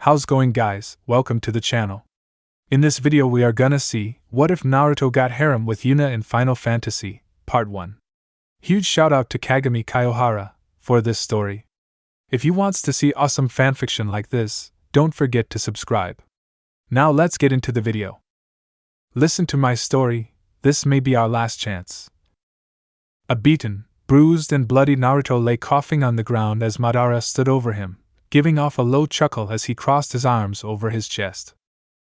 How's going, guys? Welcome to the channel. In this video we are gonna see, what if Naruto got harem with Yuna in Final Fantasy, Part 1. Huge shout out to Kagami Kyohara for this story. If you wants to see awesome fanfiction like this, don't forget to subscribe. Now let's get into the video. Listen to my story, this may be our last chance. A beaten, bruised and bloody Naruto lay coughing on the ground as Madara stood over him, giving off a low chuckle as he crossed his arms over his chest.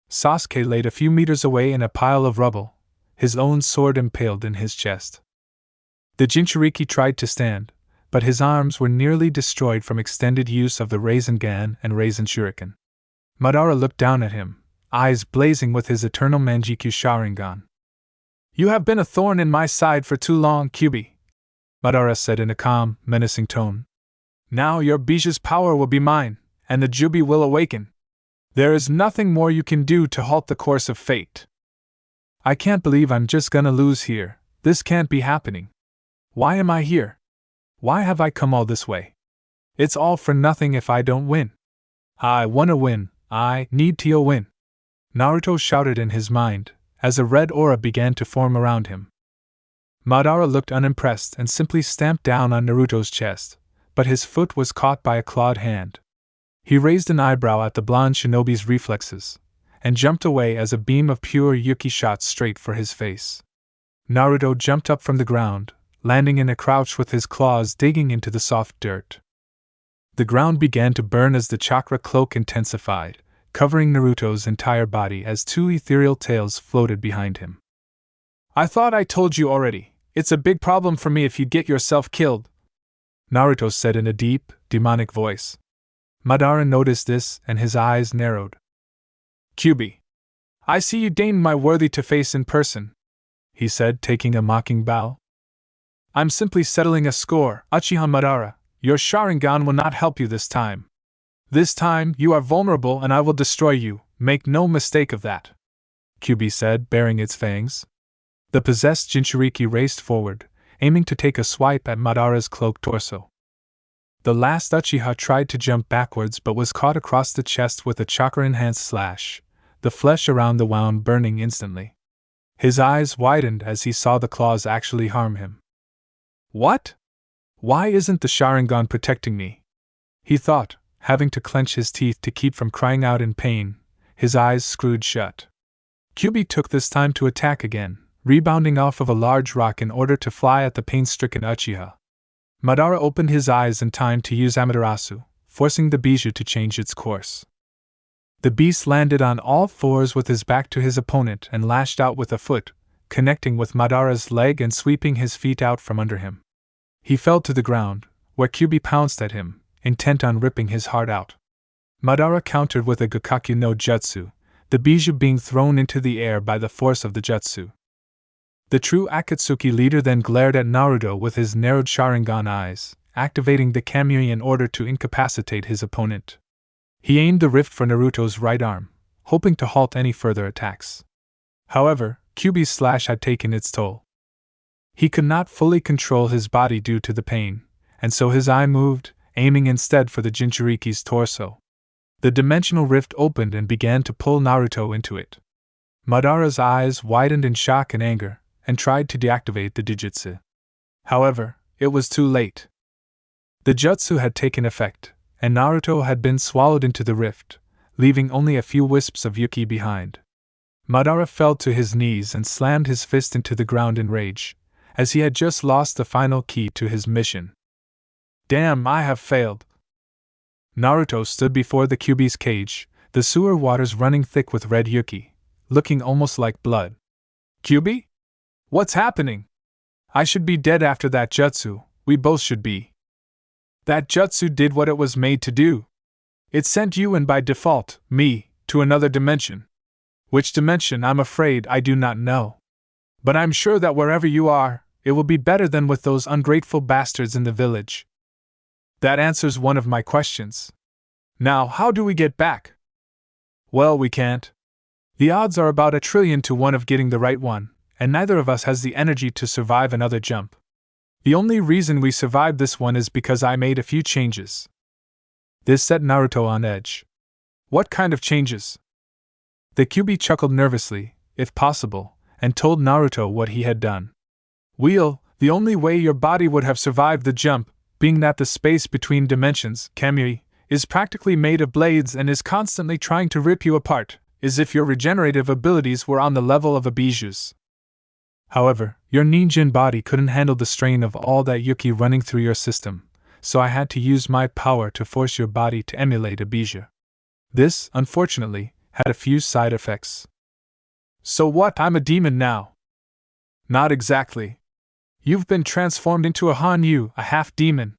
Sasuke laid a few meters away in a pile of rubble, his own sword impaled in his chest. The Jinchuriki tried to stand, but his arms were nearly destroyed from extended use of the Rasengan and Rasen Shuriken. Madara looked down at him, eyes blazing with his eternal Manjikyu Sharingan. "You have been a thorn in my side for too long, Kyubi," Madara said in a calm, menacing tone. "Now your Bija's power will be mine, and the Jubi will awaken. There is nothing more you can do to halt the course of fate." "I can't believe I'm just gonna lose here. This can't be happening. Why am I here? Why have I come all this way? It's all for nothing if I don't win. I wanna win, I need to win," Naruto shouted in his mind, as a red aura began to form around him. Madara looked unimpressed and simply stamped down on Naruto's chest, but his foot was caught by a clawed hand. He raised an eyebrow at the blonde shinobi's reflexes, and jumped away as a beam of pure Yuki shot straight for his face. Naruto jumped up from the ground, landing in a crouch with his claws digging into the soft dirt. The ground began to burn as the chakra cloak intensified, covering Naruto's entire body as two ethereal tails floated behind him. "I thought I told you already, it's a big problem for me if you get yourself killed," Naruto said in a deep, demonic voice. Madara noticed this and his eyes narrowed. "Kyubi, I see you deigned my worthy to face in person," he said, taking a mocking bow. "I'm simply settling a score, Uchiha Madara. Your Sharingan will not help you this time. This time, you are vulnerable and I will destroy you, make no mistake of that," Kyubi said, baring its fangs. The possessed Jinchuriki raced forward, aiming to take a swipe at Madara's cloaked torso. The last Uchiha tried to jump backwards but was caught across the chest with a chakra-enhanced slash, the flesh around the wound burning instantly. His eyes widened as he saw the claws actually harm him. "What? Why isn't the Sharingan protecting me?" he thought, having to clench his teeth to keep from crying out in pain, his eyes screwed shut. Kyubi took this time to attack again, rebounding off of a large rock in order to fly at the pain-stricken Uchiha. Madara opened his eyes in time to use Amaterasu, forcing the Biju to change its course. The beast landed on all fours with his back to his opponent and lashed out with a foot, connecting with Madara's leg and sweeping his feet out from under him. He fell to the ground, where Kyubi pounced at him, intent on ripping his heart out. Madara countered with a Gakakyu no Jutsu, the Biju being thrown into the air by the force of the Jutsu. The true Akatsuki leader then glared at Naruto with his narrowed Sharingan eyes, activating the Kamui in order to incapacitate his opponent. He aimed the rift for Naruto's right arm, hoping to halt any further attacks. However, Kyubi's slash had taken its toll. He could not fully control his body due to the pain, and so his eye moved, aiming instead for the Jinchuriki's torso. The dimensional rift opened and began to pull Naruto into it. Madara's eyes widened in shock and anger, and tried to deactivate the Dijutsu. However, it was too late. The Jutsu had taken effect, and Naruto had been swallowed into the rift, leaving only a few wisps of Yuki behind. Madara fell to his knees and slammed his fist into the ground in rage, as he had just lost the final key to his mission. "Damn, I have failed." Naruto stood before the Kyubi's cage, the sewer waters running thick with red Yuki, looking almost like blood. "Kyubi? What's happening? I should be dead after that jutsu, we both should be. That jutsu did what it was made to do. It sent you and by default, me, to another dimension. Which dimension I'm afraid I do not know. But I'm sure that wherever you are, it will be better than with those ungrateful bastards in the village. That answers one of my questions. Now how do we get back?" "Well, we can't. The odds are about 1,000,000,000 to 1 of getting the right one, and neither of us has the energy to survive another jump. The only reason we survived this one is because I made a few changes." This set Naruto on edge. What kind of changes? The QB chuckled nervously, if possible, and told Naruto what he had done. Well, the only way your body would have survived the jump, being that the space between dimensions, Kamui, is practically made of blades and is constantly trying to rip you apart, is if your regenerative abilities were on the level of a bijuu's. However, your ninjin body couldn't handle the strain of all that yuki running through your system, so I had to use my power to force your body to emulate a bijuu. This, unfortunately, had a few side effects. So what, I'm a demon now? Not exactly. You've been transformed into a Hanyu, a half-demon.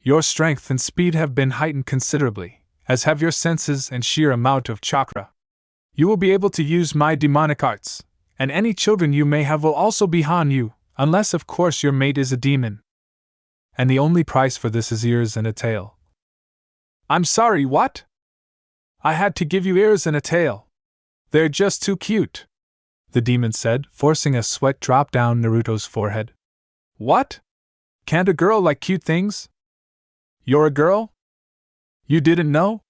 Your strength and speed have been heightened considerably, as have your senses and sheer amount of chakra. You will be able to use my demonic arts, and any children you may have will also be Hanyu, unless of course your mate is a demon. And the only price for this is ears and a tail. I'm sorry, what? I had to give you ears and a tail. They're just too cute, the demon said, forcing a sweat drop down Naruto's forehead. What? Can't a girl like cute things? You're a girl? You didn't know?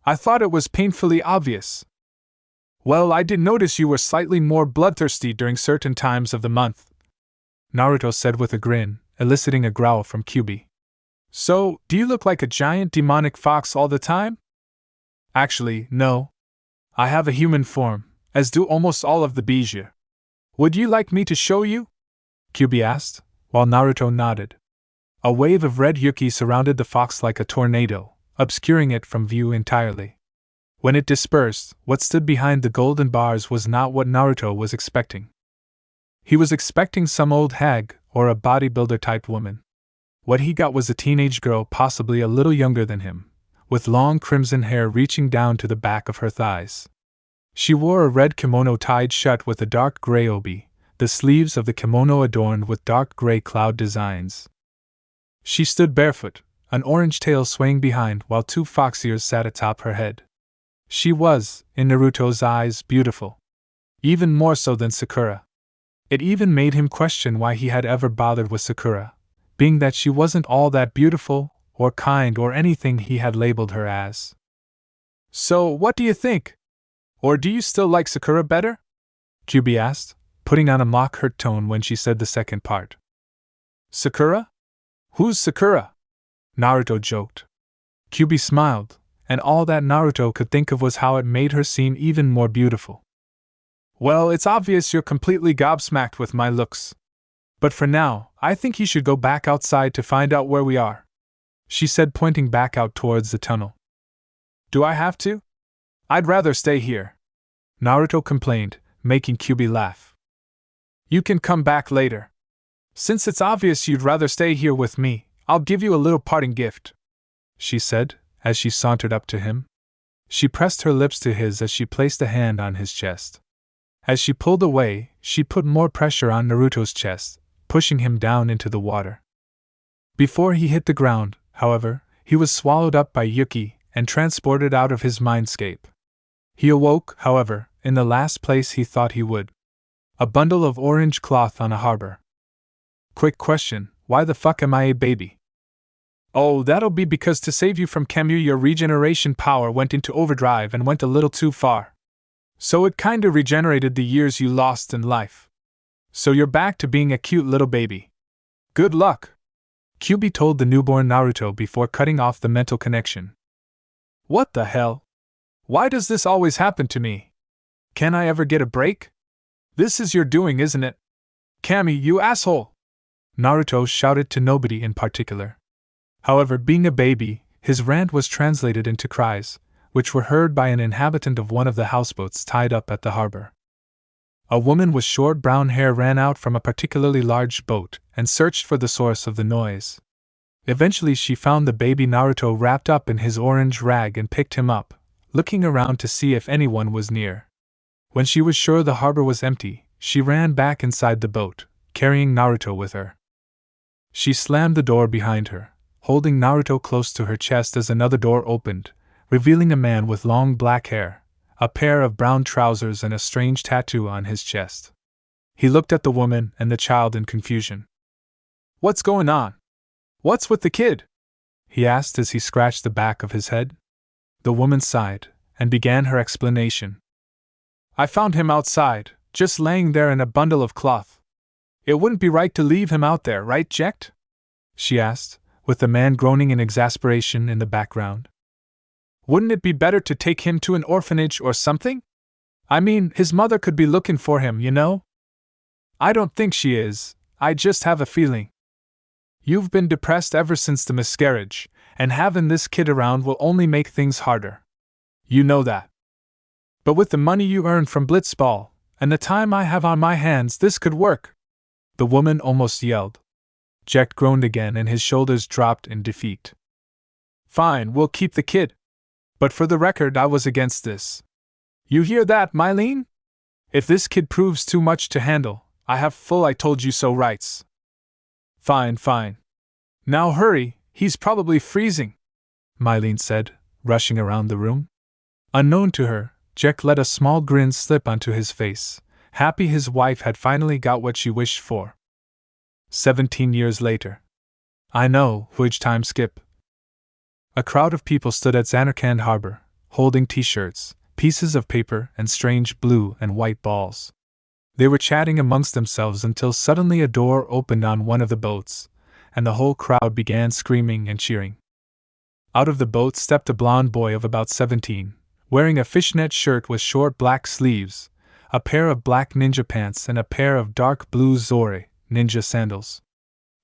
I thought it was painfully obvious. Well, I did notice you were slightly more bloodthirsty during certain times of the month, Naruto said with a grin, eliciting a growl from QB. So, do you look like a giant demonic fox all the time? Actually, no. I have a human form, as do almost all of the bijuu. Would you like me to show you? QB asked, while Naruto nodded. A wave of red yuki surrounded the fox like a tornado, obscuring it from view entirely. When it dispersed, what stood behind the golden bars was not what Naruto was expecting. He was expecting some old hag, or a bodybuilder-type woman. What he got was a teenage girl possibly a little younger than him, with long crimson hair reaching down to the back of her thighs. She wore a red kimono tied shut with a dark gray obi, the sleeves of the kimono adorned with dark gray cloud designs. She stood barefoot, an orange tail swaying behind while two fox ears sat atop her head. She was, in Naruto's eyes, beautiful. Even more so than Sakura. It even made him question why he had ever bothered with Sakura, being that she wasn't all that beautiful, or kind, or anything he had labeled her as. So, what do you think? Or do you still like Sakura better? QB asked, putting on a mock-hurt tone when she said the second part. Sakura? Who's Sakura? Naruto joked. QB smiled, and all that Naruto could think of was how it made her seem even more beautiful. Well, it's obvious you're completely gobsmacked with my looks. But for now, I think you should go back outside to find out where we are, she said, pointing back out towards the tunnel. Do I have to? I'd rather stay here, Naruto complained, making QB laugh. You can come back later. Since it's obvious you'd rather stay here with me, I'll give you a little parting gift, she said, as she sauntered up to him. She pressed her lips to his as she placed a hand on his chest. As she pulled away, she put more pressure on Naruto's chest, pushing him down into the water. Before he hit the ground, however, he was swallowed up by Yuki and transported out of his mindscape. He awoke, however, in the last place he thought he would. A bundle of orange cloth on a harbor. Quick question, why the fuck am I a baby? Oh, that'll be because to save you from Kamui your regeneration power went into overdrive and went a little too far. So it kinda regenerated the years you lost in life. So you're back to being a cute little baby. Good luck, QB told the newborn Naruto before cutting off the mental connection. What the hell? Why does this always happen to me? Can I ever get a break? This is your doing, isn't it? Kami, you asshole! Naruto shouted to nobody in particular. However, being a baby, his rant was translated into cries, which were heard by an inhabitant of one of the houseboats tied up at the harbor. A woman with short brown hair ran out from a particularly large boat and searched for the source of the noise. Eventually she found the baby Naruto wrapped up in his orange rag and picked him up, looking around to see if anyone was near. When she was sure the harbor was empty, she ran back inside the boat, carrying Naruto with her. She slammed the door behind her, holding Naruto close to her chest as another door opened, revealing a man with long black hair, a pair of brown trousers and a strange tattoo on his chest. He looked at the woman and the child in confusion. What's going on? What's with the kid? He asked as he scratched the back of his head. The woman sighed, and began her explanation. I found him outside, just laying there in a bundle of cloth. It wouldn't be right to leave him out there, right, Jecht? She asked, with the man groaning in exasperation in the background. Wouldn't it be better to take him to an orphanage or something? I mean, his mother could be looking for him, you know? I don't think she is, I just have a feeling. You've been depressed ever since the miscarriage, and having this kid around will only make things harder. You know that. But with the money you earn from Blitzball, and the time I have on my hands, this could work. The woman almost yelled. Jecht groaned again and his shoulders dropped in defeat. Fine, we'll keep the kid. But for the record, I was against this. You hear that, Mylene? If this kid proves too much to handle, I have full I told you so rights. Fine, fine. Now hurry, he's probably freezing, Mylene said, rushing around the room. Unknown to her, Jecht let a small grin slip onto his face, happy his wife had finally got what she wished for. 17 years later. I know, huge time skip. A crowd of people stood at Zanarkand harbor, holding t-shirts, pieces of paper, and strange blue and white balls. They were chatting amongst themselves until suddenly a door opened on one of the boats, and the whole crowd began screaming and cheering. Out of the boat stepped a blond boy of about 17, wearing a fishnet shirt with short black sleeves, a pair of black ninja pants and a pair of dark blue Zore ninja sandals.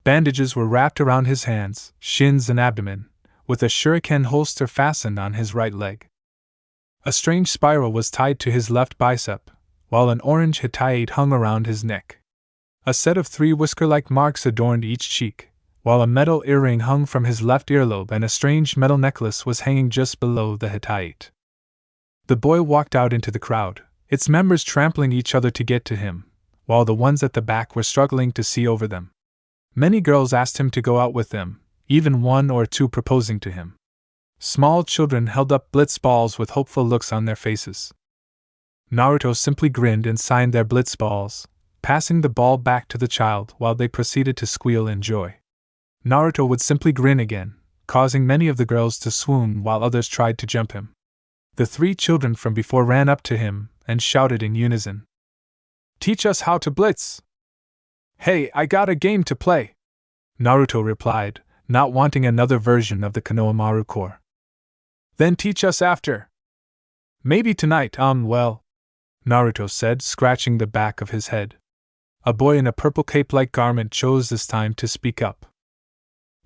Bandages were wrapped around his hands, shins and abdomen, with a shuriken holster fastened on his right leg. A strange spiral was tied to his left bicep, while an orange hittite hung around his neck. A set of 3 whisker-like marks adorned each cheek, while a metal earring hung from his left earlobe and a strange metal necklace was hanging just below the hittite. The boy walked out into the crowd, its members trampling each other to get to him, while the ones at the back were struggling to see over them. Many girls asked him to go out with them, even 1 or 2 proposing to him. Small children held up blitz balls with hopeful looks on their faces. Naruto simply grinned and signed their blitz balls, passing the ball back to the child while they proceeded to squeal in joy. Naruto would simply grin again, causing many of the girls to swoon while others tried to jump him. The 3 children from before ran up to him and shouted in unison. Teach us how to blitz! Hey, I got a game to play! Naruto replied, not wanting another version of the Konohamaru core. Then teach us after. Maybe tonight, well, Naruto said, scratching the back of his head. A boy in a purple cape-like garment chose this time to speak up.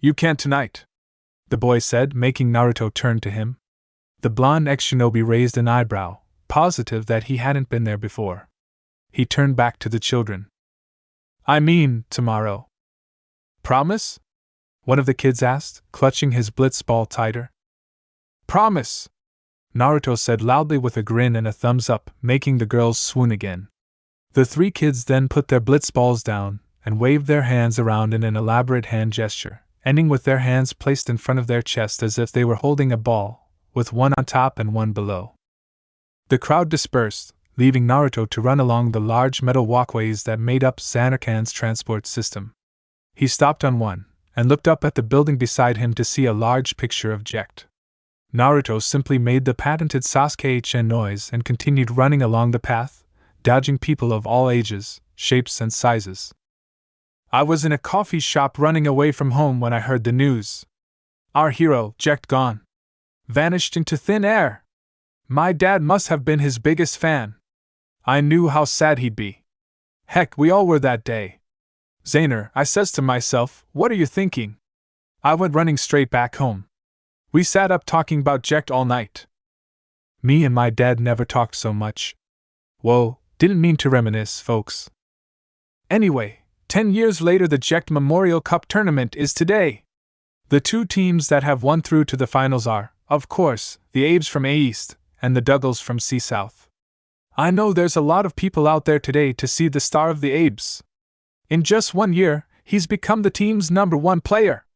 You can't tonight, the boy said, making Naruto turn to him. The blonde ex-shinobi raised an eyebrow, positive that he hadn't been there before. He turned back to the children. I mean, tomorrow. Promise? One of the kids asked, clutching his blitz ball tighter. Promise! Naruto said loudly with a grin and a thumbs up, making the girls swoon again. The 3 kids then put their blitz balls down and waved their hands around in an elaborate hand gesture, ending with their hands placed in front of their chest as if they were holding a ball, with one on top and one below. The crowd dispersed, leaving Naruto to run along the large metal walkways that made up Zanarkand's transport system. He stopped on one, and looked up at the building beside him to see a large picture of Jecht. Naruto simply made the patented Sasuke-chen noise and continued running along the path, dodging people of all ages, shapes and sizes. I was in a coffee shop running away from home when I heard the news. Our hero, Jecht, gone. Vanished into thin air. My dad must have been his biggest fan. I knew how sad he'd be. Heck, we all were that day. Zaner, I says to myself, what are you thinking? I went running straight back home. We sat up talking about Jecht all night. Me and my dad never talked so much. Whoa, didn't mean to reminisce, folks. Anyway, 10 years later the Jecht Memorial Cup tournament is today. The 2 teams that have won through to the finals are, of course, the Abes from A East and the Duggles from C South. I know there's a lot of people out there today to see the star of the Abes. In just 1 year, he's become the team's #1 player.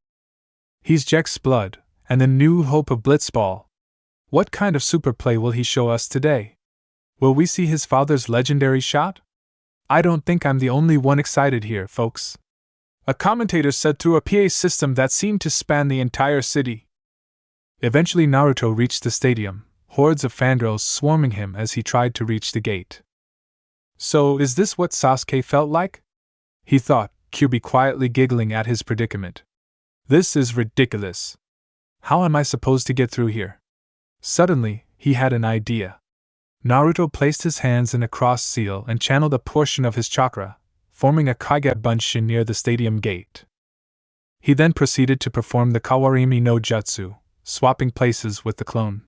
He's Jecht's blood, and the new hope of Blitzball. What kind of super play will he show us today? Will we see his father's legendary shot? I don't think I'm the only one excited here, folks. A commentator said through a PA system that seemed to span the entire city. Eventually Naruto reached the stadium, hordes of fangirls swarming him as he tried to reach the gate. So, is this what Sasuke felt like? He thought, Kyuubi quietly giggling at his predicament. This is ridiculous. How am I supposed to get through here? Suddenly, he had an idea. Naruto placed his hands in a cross seal and channeled a portion of his chakra, forming a Kage Bunshin near the stadium gate. He then proceeded to perform the Kawarimi no Jutsu, swapping places with the clone.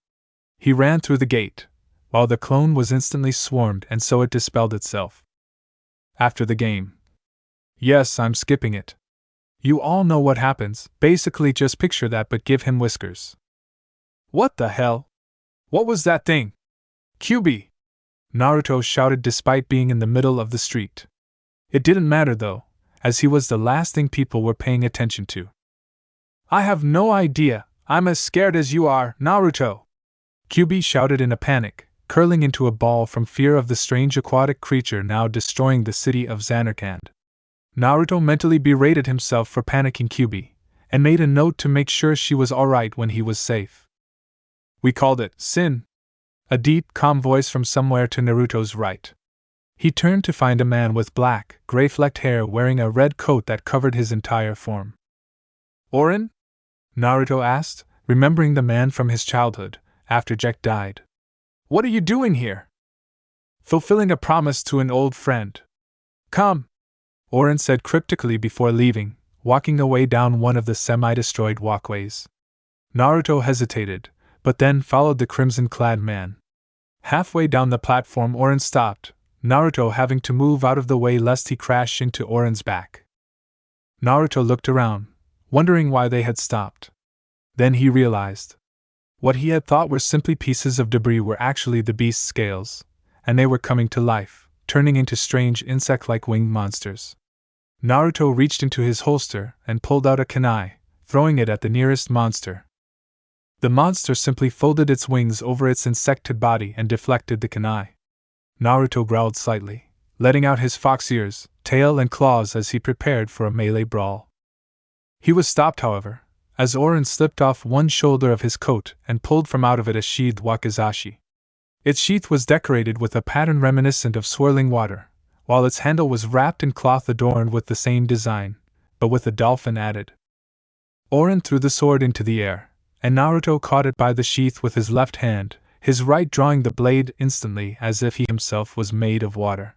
He ran through the gate, while the clone was instantly swarmed and so it dispelled itself. After the game. Yes, I'm skipping it. You all know what happens, basically just picture that but give him whiskers. What the hell? What was that thing? Kyuubi! Naruto shouted despite being in the middle of the street. It didn't matter though, as he was the last thing people were paying attention to. I have no idea, I'm as scared as you are, Naruto! Kyuubi shouted in a panic, curling into a ball from fear of the strange aquatic creature now destroying the city of Zanarkand. Naruto mentally berated himself for panicking Kyuubi, and made a note to make sure she was alright when he was safe. We called it Sin. A deep, calm voice from somewhere to Naruto's right. He turned to find a man with black, gray-flecked hair wearing a red coat that covered his entire form. Orin? Naruto asked, remembering the man from his childhood, after Jack died. What are you doing here? Fulfilling a promise to an old friend. Come, Orin said cryptically before leaving, walking away down one of the semi-destroyed walkways. Naruto hesitated, but then followed the crimson-clad man. Halfway down the platform Orin stopped, Naruto having to move out of the way lest he crash into Orin's back. Naruto looked around, wondering why they had stopped. Then he realized. What he had thought were simply pieces of debris were actually the beast's scales, and they were coming to life, turning into strange insect-like winged monsters. Naruto reached into his holster and pulled out a kunai, throwing it at the nearest monster. The monster simply folded its wings over its insected body and deflected the kunai. Naruto growled slightly, letting out his fox ears, tail and claws as he prepared for a melee brawl. He was stopped, however, as Orin slipped off one shoulder of his coat and pulled from out of it a sheathed wakizashi. Its sheath was decorated with a pattern reminiscent of swirling water, while its handle was wrapped in cloth adorned with the same design, but with a dolphin added. Orin threw the sword into the air, and Naruto caught it by the sheath with his left hand, his right drawing the blade instantly as if he himself was made of water.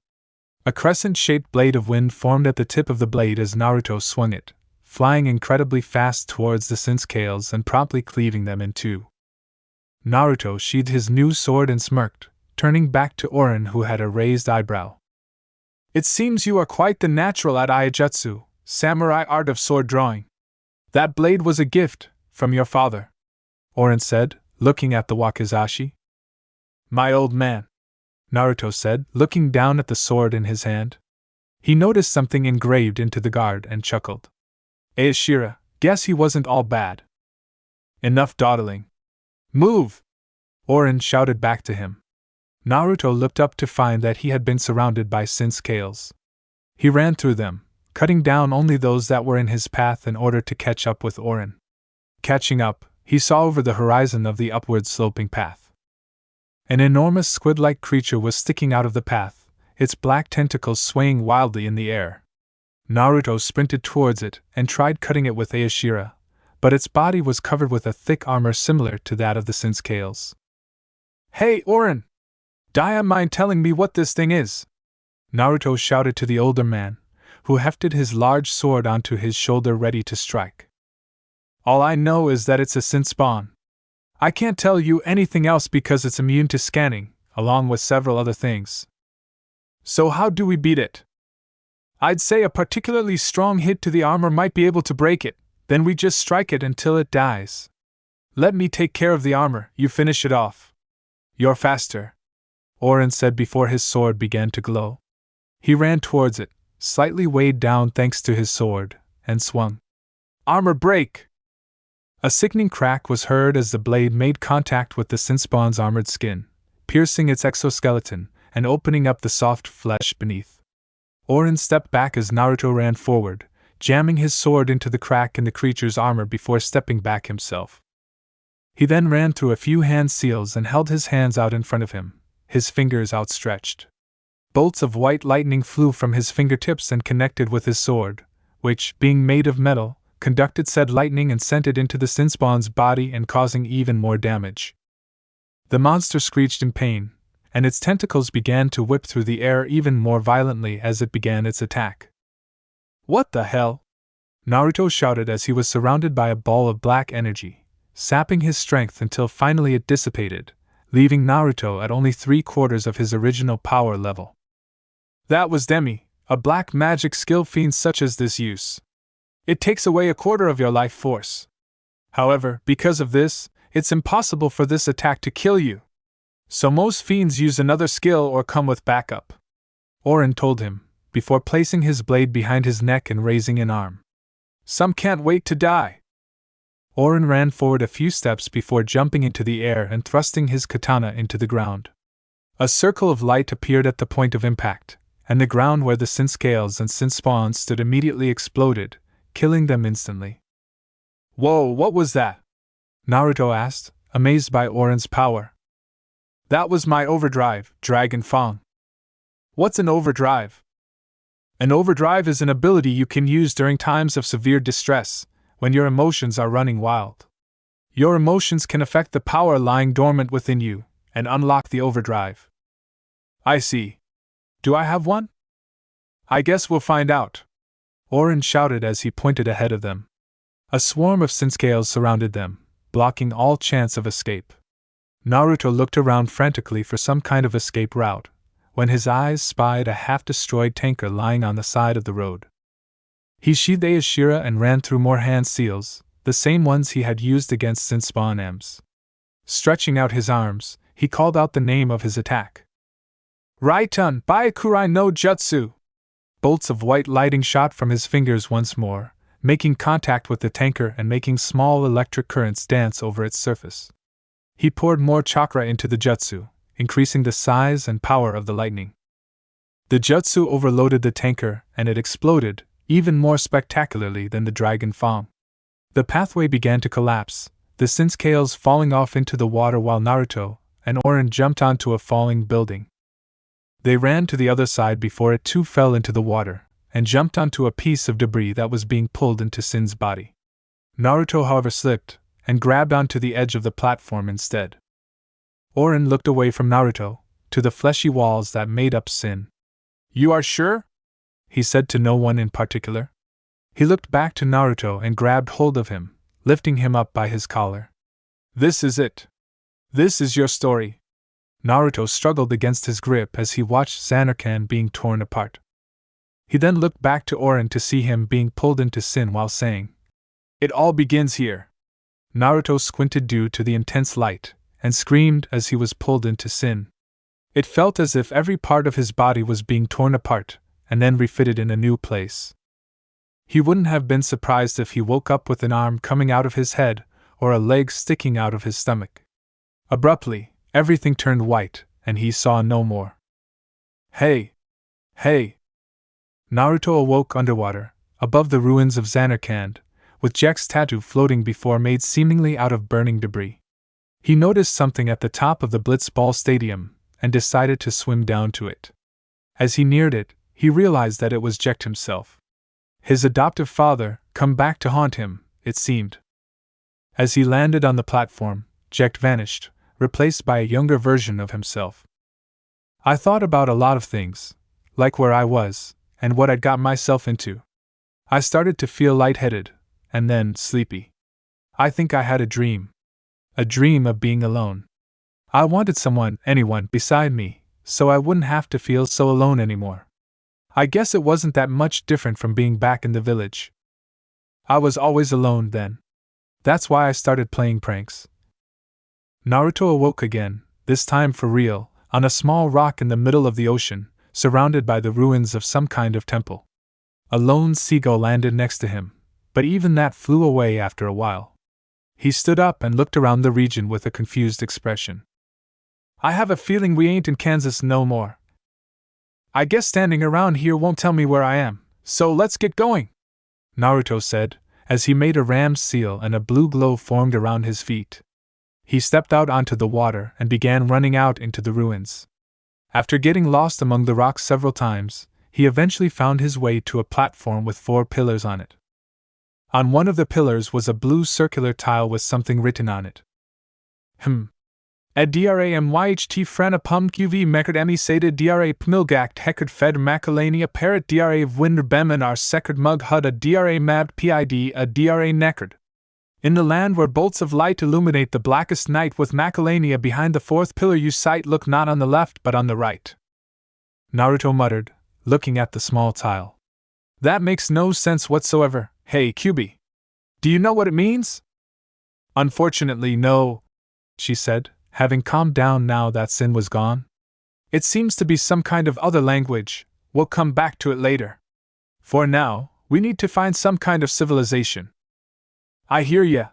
A crescent-shaped blade of wind formed at the tip of the blade as Naruto swung it, flying incredibly fast towards the Sin scales and promptly cleaving them in two. Naruto sheathed his new sword and smirked, turning back to Orin who had a raised eyebrow. It seems you are quite the natural at Iaijutsu, samurai art of sword drawing. That blade was a gift, from your father, Orin said, looking at the wakizashi. My old man, Naruto said, looking down at the sword in his hand. He noticed something engraved into the guard and chuckled. Aishira, guess he wasn't all bad. Enough dawdling. Move! Orin shouted back to him. Naruto looked up to find that he had been surrounded by Sin scales. He ran through them, cutting down only those that were in his path in order to catch up with Orin. Catching up, he saw over the horizon of the upward sloping path. An enormous squid-like creature was sticking out of the path, its black tentacles swaying wildly in the air. Naruto sprinted towards it and tried cutting it with Aishira, but its body was covered with a thick armor similar to that of the Sin scales. Hey, Orin! Dia, mind telling me what this thing is? Naruto shouted to the older man, who hefted his large sword onto his shoulder ready to strike. All I know is that it's a Sin spawn. I can't tell you anything else because it's immune to scanning, along with several other things. So how do we beat it? I'd say a particularly strong hit to the armor might be able to break it, then we just strike it until it dies. Let me take care of the armor, you finish it off. You're faster, Orin said before his sword began to glow. He ran towards it, slightly weighed down thanks to his sword, and swung. Armor break! A sickening crack was heard as the blade made contact with the Sin spawn's armored skin, piercing its exoskeleton and opening up the soft flesh beneath. Orin stepped back as Naruto ran forward, jamming his sword into the crack in the creature's armor before stepping back himself. He then ran through a few hand seals and held his hands out in front of him, his fingers outstretched. Bolts of white lightning flew from his fingertips and connected with his sword, which, being made of metal, conducted said lightning and sent it into the Sinspawn's body and causing even more damage. The monster screeched in pain, and its tentacles began to whip through the air even more violently as it began its attack. "What the hell?" Naruto shouted as he was surrounded by a ball of black energy, sapping his strength until finally it dissipated, leaving Naruto at only 3/4 of his original power level. "That was Demi, a black magic skill fiend such as this use. It takes away 1/4 of your life force. However, because of this, it's impossible for this attack to kill you. So most fiends use another skill or come with backup," Orin told him, before placing his blade behind his neck and raising an arm. "Some can't wait to die." Orin ran forward a few steps before jumping into the air and thrusting his katana into the ground. A circle of light appeared at the point of impact, and the ground where the sin scales and sin spawns stood immediately exploded, killing them instantly. "Whoa, what was that?" Naruto asked, amazed by Orin's power. "That was my overdrive, Dragon Fang." "What's an overdrive?" An overdrive is an ability you can use during times of severe distress, when your emotions are running wild. Your emotions can affect the power lying dormant within you, and unlock the overdrive. "I see. Do I have one?" "I guess we'll find out," Orin shouted as he pointed ahead of them. A swarm of sin scales surrounded them, blocking all chance of escape. Naruto looked around frantically for some kind of escape route, when his eyes spied a half-destroyed tanker lying on the side of the road. He sheathed Ashira and ran through more hand seals, the same ones he had used against Sinspawn M's. Stretching out his arms, he called out the name of his attack. "Raitun Byakurai no Jutsu!" Bolts of white lighting shot from his fingers once more, making contact with the tanker and making small electric currents dance over its surface. He poured more chakra into the jutsu, increasing the size and power of the lightning. The jutsu overloaded the tanker and it exploded, even more spectacularly than the Dragon Fang. The pathway began to collapse, the sin scales falling off into the water while Naruto and Orin jumped onto a falling building. They ran to the other side before it too fell into the water, and jumped onto a piece of debris that was being pulled into Sin's body. Naruto, however, slipped, and grabbed onto the edge of the platform instead. Orin looked away from Naruto, to the fleshy walls that made up Sin. "You are sure?" he said to no one in particular. He looked back to Naruto and grabbed hold of him, lifting him up by his collar. "This is it. This is your story." Naruto struggled against his grip as he watched Zanarkand being torn apart. He then looked back to Orin to see him being pulled into Sin while saying, "It all begins here." Naruto squinted due to the intense light, and screamed as he was pulled into Sin. It felt as if every part of his body was being torn apart, and then refitted in a new place. He wouldn't have been surprised if he woke up with an arm coming out of his head, or a leg sticking out of his stomach. Abruptly, everything turned white, and he saw no more. "Hey! Hey!" Naruto awoke underwater, above the ruins of Zanarkand, with Jack's tattoo floating before made seemingly out of burning debris. He noticed something at the top of the Blitzball Stadium, and decided to swim down to it. As he neared it, he realized that it was Jack himself. His adoptive father, come back to haunt him, it seemed. As he landed on the platform, Jack vanished, replaced by a younger version of himself. I thought about a lot of things, like where I was, and what I'd got myself into. I started to feel lightheaded, and then sleepy. I think I had a dream. A dream of being alone. I wanted someone, anyone, beside me, so I wouldn't have to feel so alone anymore. I guess it wasn't that much different from being back in the village. I was always alone then. That's why I started playing pranks. Naruto awoke again, this time for real, on a small rock in the middle of the ocean, surrounded by the ruins of some kind of temple. A lone seagull landed next to him, but even that flew away after a while. He stood up and looked around the region with a confused expression. "I have a feeling we ain't in Kansas no more. I guess standing around here won't tell me where I am, so let's get going," Naruto said, as he made a ram's seal and a blue glow formed around his feet. He stepped out onto the water and began running out into the ruins. After getting lost among the rocks several times, he eventually found his way to a platform with 4 pillars on it. On one of the pillars was a blue circular tile with something written on it. Dramyht frana pum qv mekard emi seda dra pmilgakt hekard fed makalania parrot dra vwinder bemen sekard mug hud a dra mab pid a dra nekard. In the land where bolts of light illuminate the blackest night with Macalania behind the 4th pillar you sight look not on the left but on the right. Naruto muttered, looking at the small tile. That makes no sense whatsoever. Hey, Kyubi. Do you know what it means? Unfortunately, no, she said, having calmed down now that Sin was gone. It seems to be some kind of other language. We'll come back to it later. For now, we need to find some kind of civilization. I hear ya.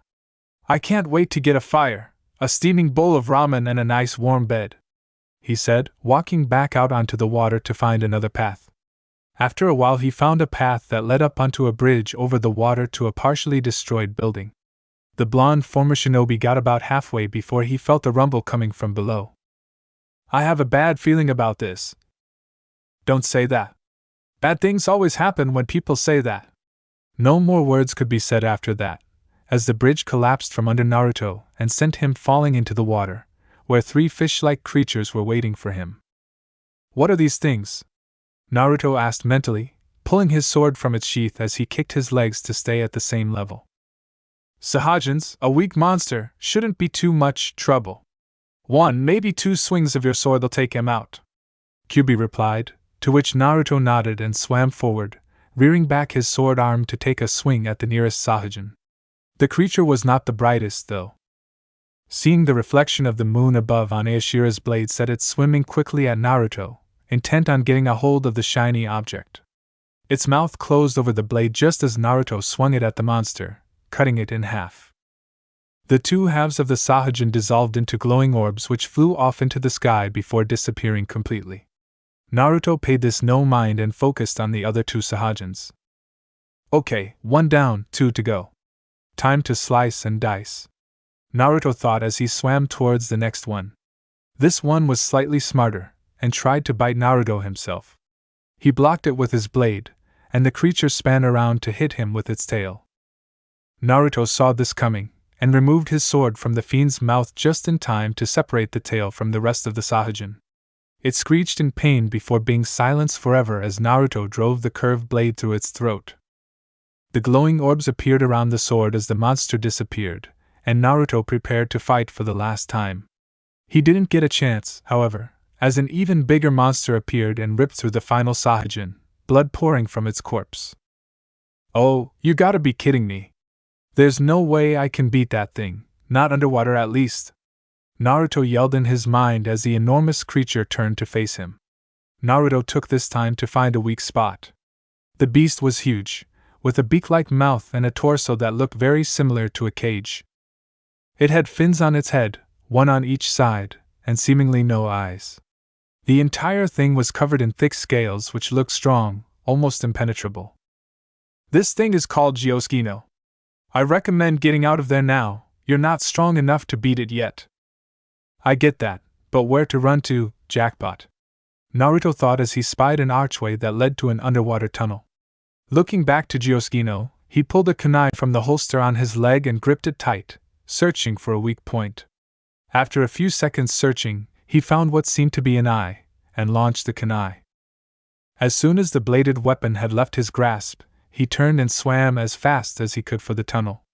I can't wait to get a fire, a steaming bowl of ramen and a nice warm bed, he said, walking back out onto the water to find another path. After a while he found a path that led up onto a bridge over the water to a partially destroyed building. The blonde former shinobi got about halfway before he felt a rumble coming from below. I have a bad feeling about this. Don't say that. Bad things always happen when people say that. No more words could be said after that, as the bridge collapsed from under Naruto and sent him falling into the water, where 3 fish-like creatures were waiting for him. What are these things? Naruto asked mentally, pulling his sword from its sheath as he kicked his legs to stay at the same level. Sahajins, a weak monster, shouldn't be too much trouble. 1, maybe 2 swings of your sword'll take him out, Kyubi replied, to which Naruto nodded and swam forward, rearing back his sword arm to take a swing at the nearest Sahajin. The creature was not the brightest, though. Seeing the reflection of the moon above on Aoshira's blade set it swimming quickly at Naruto, intent on getting a hold of the shiny object. Its mouth closed over the blade just as Naruto swung it at the monster, cutting it in half. The 2 halves of the Sahajin dissolved into glowing orbs which flew off into the sky before disappearing completely. Naruto paid this no mind and focused on the other 2 Sahajins. Okay, 1 down, 2 to go. Time to slice and dice, Naruto thought as he swam towards the next one. This one was slightly smarter, and tried to bite Naruto himself. He blocked it with his blade, and the creature span around to hit him with its tail. Naruto saw this coming, and removed his sword from the fiend's mouth just in time to separate the tail from the rest of the Sahajin. It screeched in pain before being silenced forever as Naruto drove the curved blade through its throat. The glowing orbs appeared around the sword as the monster disappeared, and Naruto prepared to fight for the last time. He didn't get a chance, however, as an even bigger monster appeared and ripped through the final Sahajin, blood pouring from its corpse. Oh, you gotta be kidding me. There's no way I can beat that thing, not underwater at least. Naruto yelled in his mind as the enormous creature turned to face him. Naruto took this time to find a weak spot. The beast was huge, with a beak-like mouth and a torso that looked very similar to a cage. It had fins on its head, 1 on each side, and seemingly no eyes. The entire thing was covered in thick scales which looked strong, almost impenetrable. This thing is called Geosgaeno. I recommend getting out of there now, you're not strong enough to beat it yet. I get that, but where to run to, jackpot? Naruto thought as he spied an archway that led to an underwater tunnel. Looking back to Geosgaeno, he pulled a kunai from the holster on his leg and gripped it tight, searching for a weak point. After a few seconds searching, he found what seemed to be an eye, and launched the kunai. As soon as the bladed weapon had left his grasp, he turned and swam as fast as he could for the tunnel.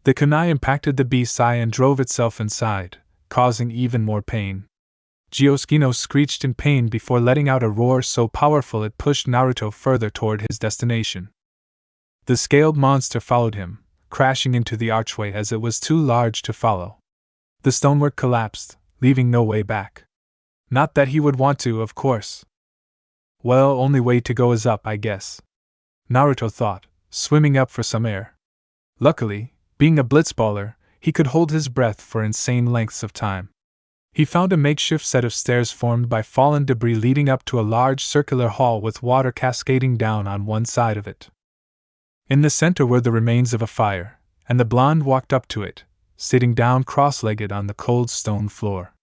The kunai impacted the beast's eye and drove itself inside, causing even more pain. Geosgaeno screeched in pain before letting out a roar so powerful it pushed Naruto further toward his destination. The scaled monster followed him, crashing into the archway as it was too large to follow. The stonework collapsed, leaving no way back. Not that he would want to, of course. Well, only way to go is up, I guess, Naruto thought, swimming up for some air. Luckily, being a blitzballer, he could hold his breath for insane lengths of time. He found a makeshift set of stairs formed by fallen debris leading up to a large circular hall with water cascading down on one side of it. In the center were the remains of a fire, and the blonde walked up to it, sitting down cross-legged on the cold stone floor.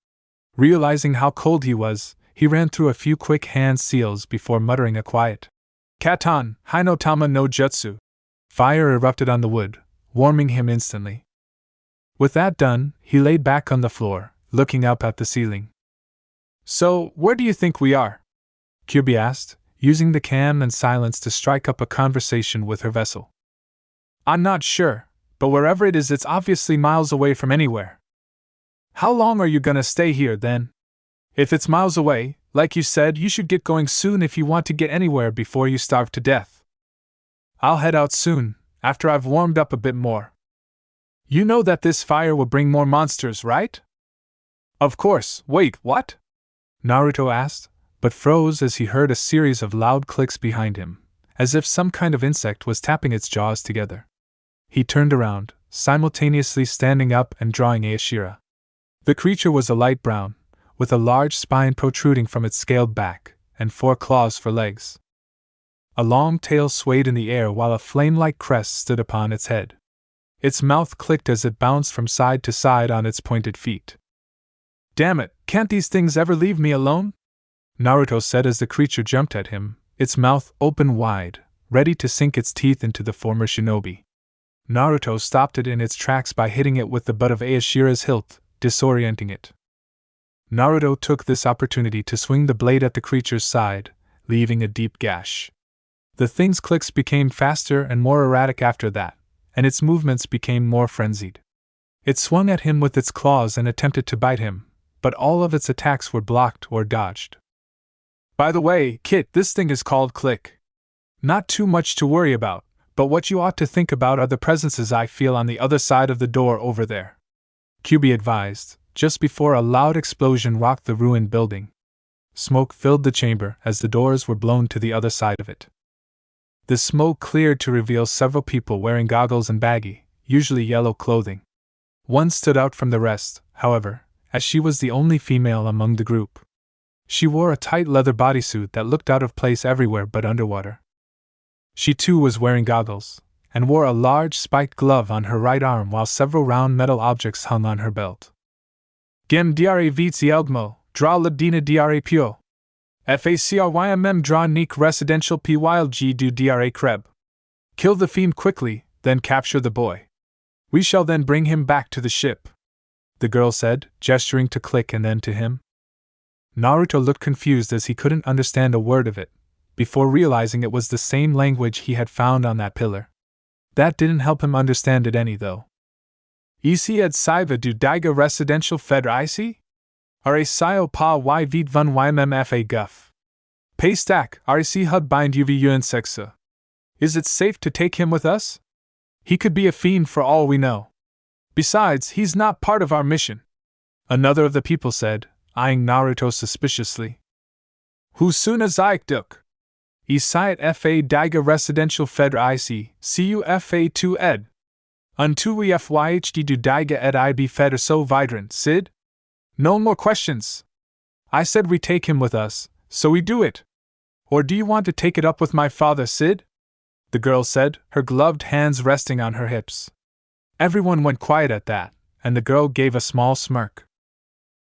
Realizing how cold he was, he ran through a few quick hand seals before muttering a quiet "Katan, Hinotama no Jutsu." Fire erupted on the wood, warming him instantly. With that done, he laid back on the floor, looking up at the ceiling. "So, where do you think we are?" Kyubi asked, using the calm and silence to strike up a conversation with her vessel. "I'm not sure, but wherever it is, it's obviously miles away from anywhere." "How long are you gonna stay here, then? If it's miles away, like you said, you should get going soon if you want to get anywhere before you starve to death." "I'll head out soon, after I've warmed up a bit more." "You know that this fire will bring more monsters, right?" "Of course. Wait, what?" Naruto asked, but froze as he heard a series of loud clicks behind him, as if some kind of insect was tapping its jaws together. He turned around, simultaneously standing up and drawing Aoshira. The creature was a light brown, with a large spine protruding from its scaled back, and 4 claws for legs. A long tail swayed in the air while a flame-like crest stood upon its head. Its mouth clicked as it bounced from side to side on its pointed feet. "Damn it, can't these things ever leave me alone?" Naruto said as the creature jumped at him, its mouth open wide, ready to sink its teeth into the former shinobi. Naruto stopped it in its tracks by hitting it with the butt of Aoshira's hilt, disorienting it. Naruto took this opportunity to swing the blade at the creature's side, leaving a deep gash. The thing's clicks became faster and more erratic after that, and its movements became more frenzied. It swung at him with its claws and attempted to bite him, but all of its attacks were blocked or dodged. "By the way, Kit, this thing is called Click. Not too much to worry about, but what you ought to think about are the presences I feel on the other side of the door over there," Kyubi advised, just before a loud explosion rocked the ruined building. Smoke filled the chamber as the doors were blown to the other side of it. The smoke cleared to reveal several people wearing goggles and baggy, usually yellow clothing. One stood out from the rest, however, as she was the only female among the group. She wore a tight leather bodysuit that looked out of place everywhere but underwater. She too was wearing goggles, and wore a large spiked glove on her right arm while several round metal objects hung on her belt. "Gem dra vitsi elgmo, dra labdina dra pio. Facrymm dra nik residential pylg du dra kreb. Kill the fiend quickly, then capture the boy. We shall then bring him back to the ship," the girl said, gesturing to Click and then to him. Naruto looked confused as he couldn't understand a word of it, before realizing it was the same language he had found on that pillar. That didn't help him understand it any though. "Isi ed saiva du daiga residential fed ici? Are sio pa y vit vun ymf guff. Pay stack, rc hud bind uv sexa. Is it safe to take him with us? He could be a fiend for all we know. Besides, he's not part of our mission," another of the people said, eyeing Naruto suspiciously. "Hu suna zaik duk. Isiat fa daiga residential fed ic, cu fa 2 ed. Untui fyhd du daiga ed ib fed so vidran, sid? No more questions. I said we take him with us, so we do it. Or do you want to take it up with my father, Sid?" the girl said, her gloved hands resting on her hips. Everyone went quiet at that, and the girl gave a small smirk.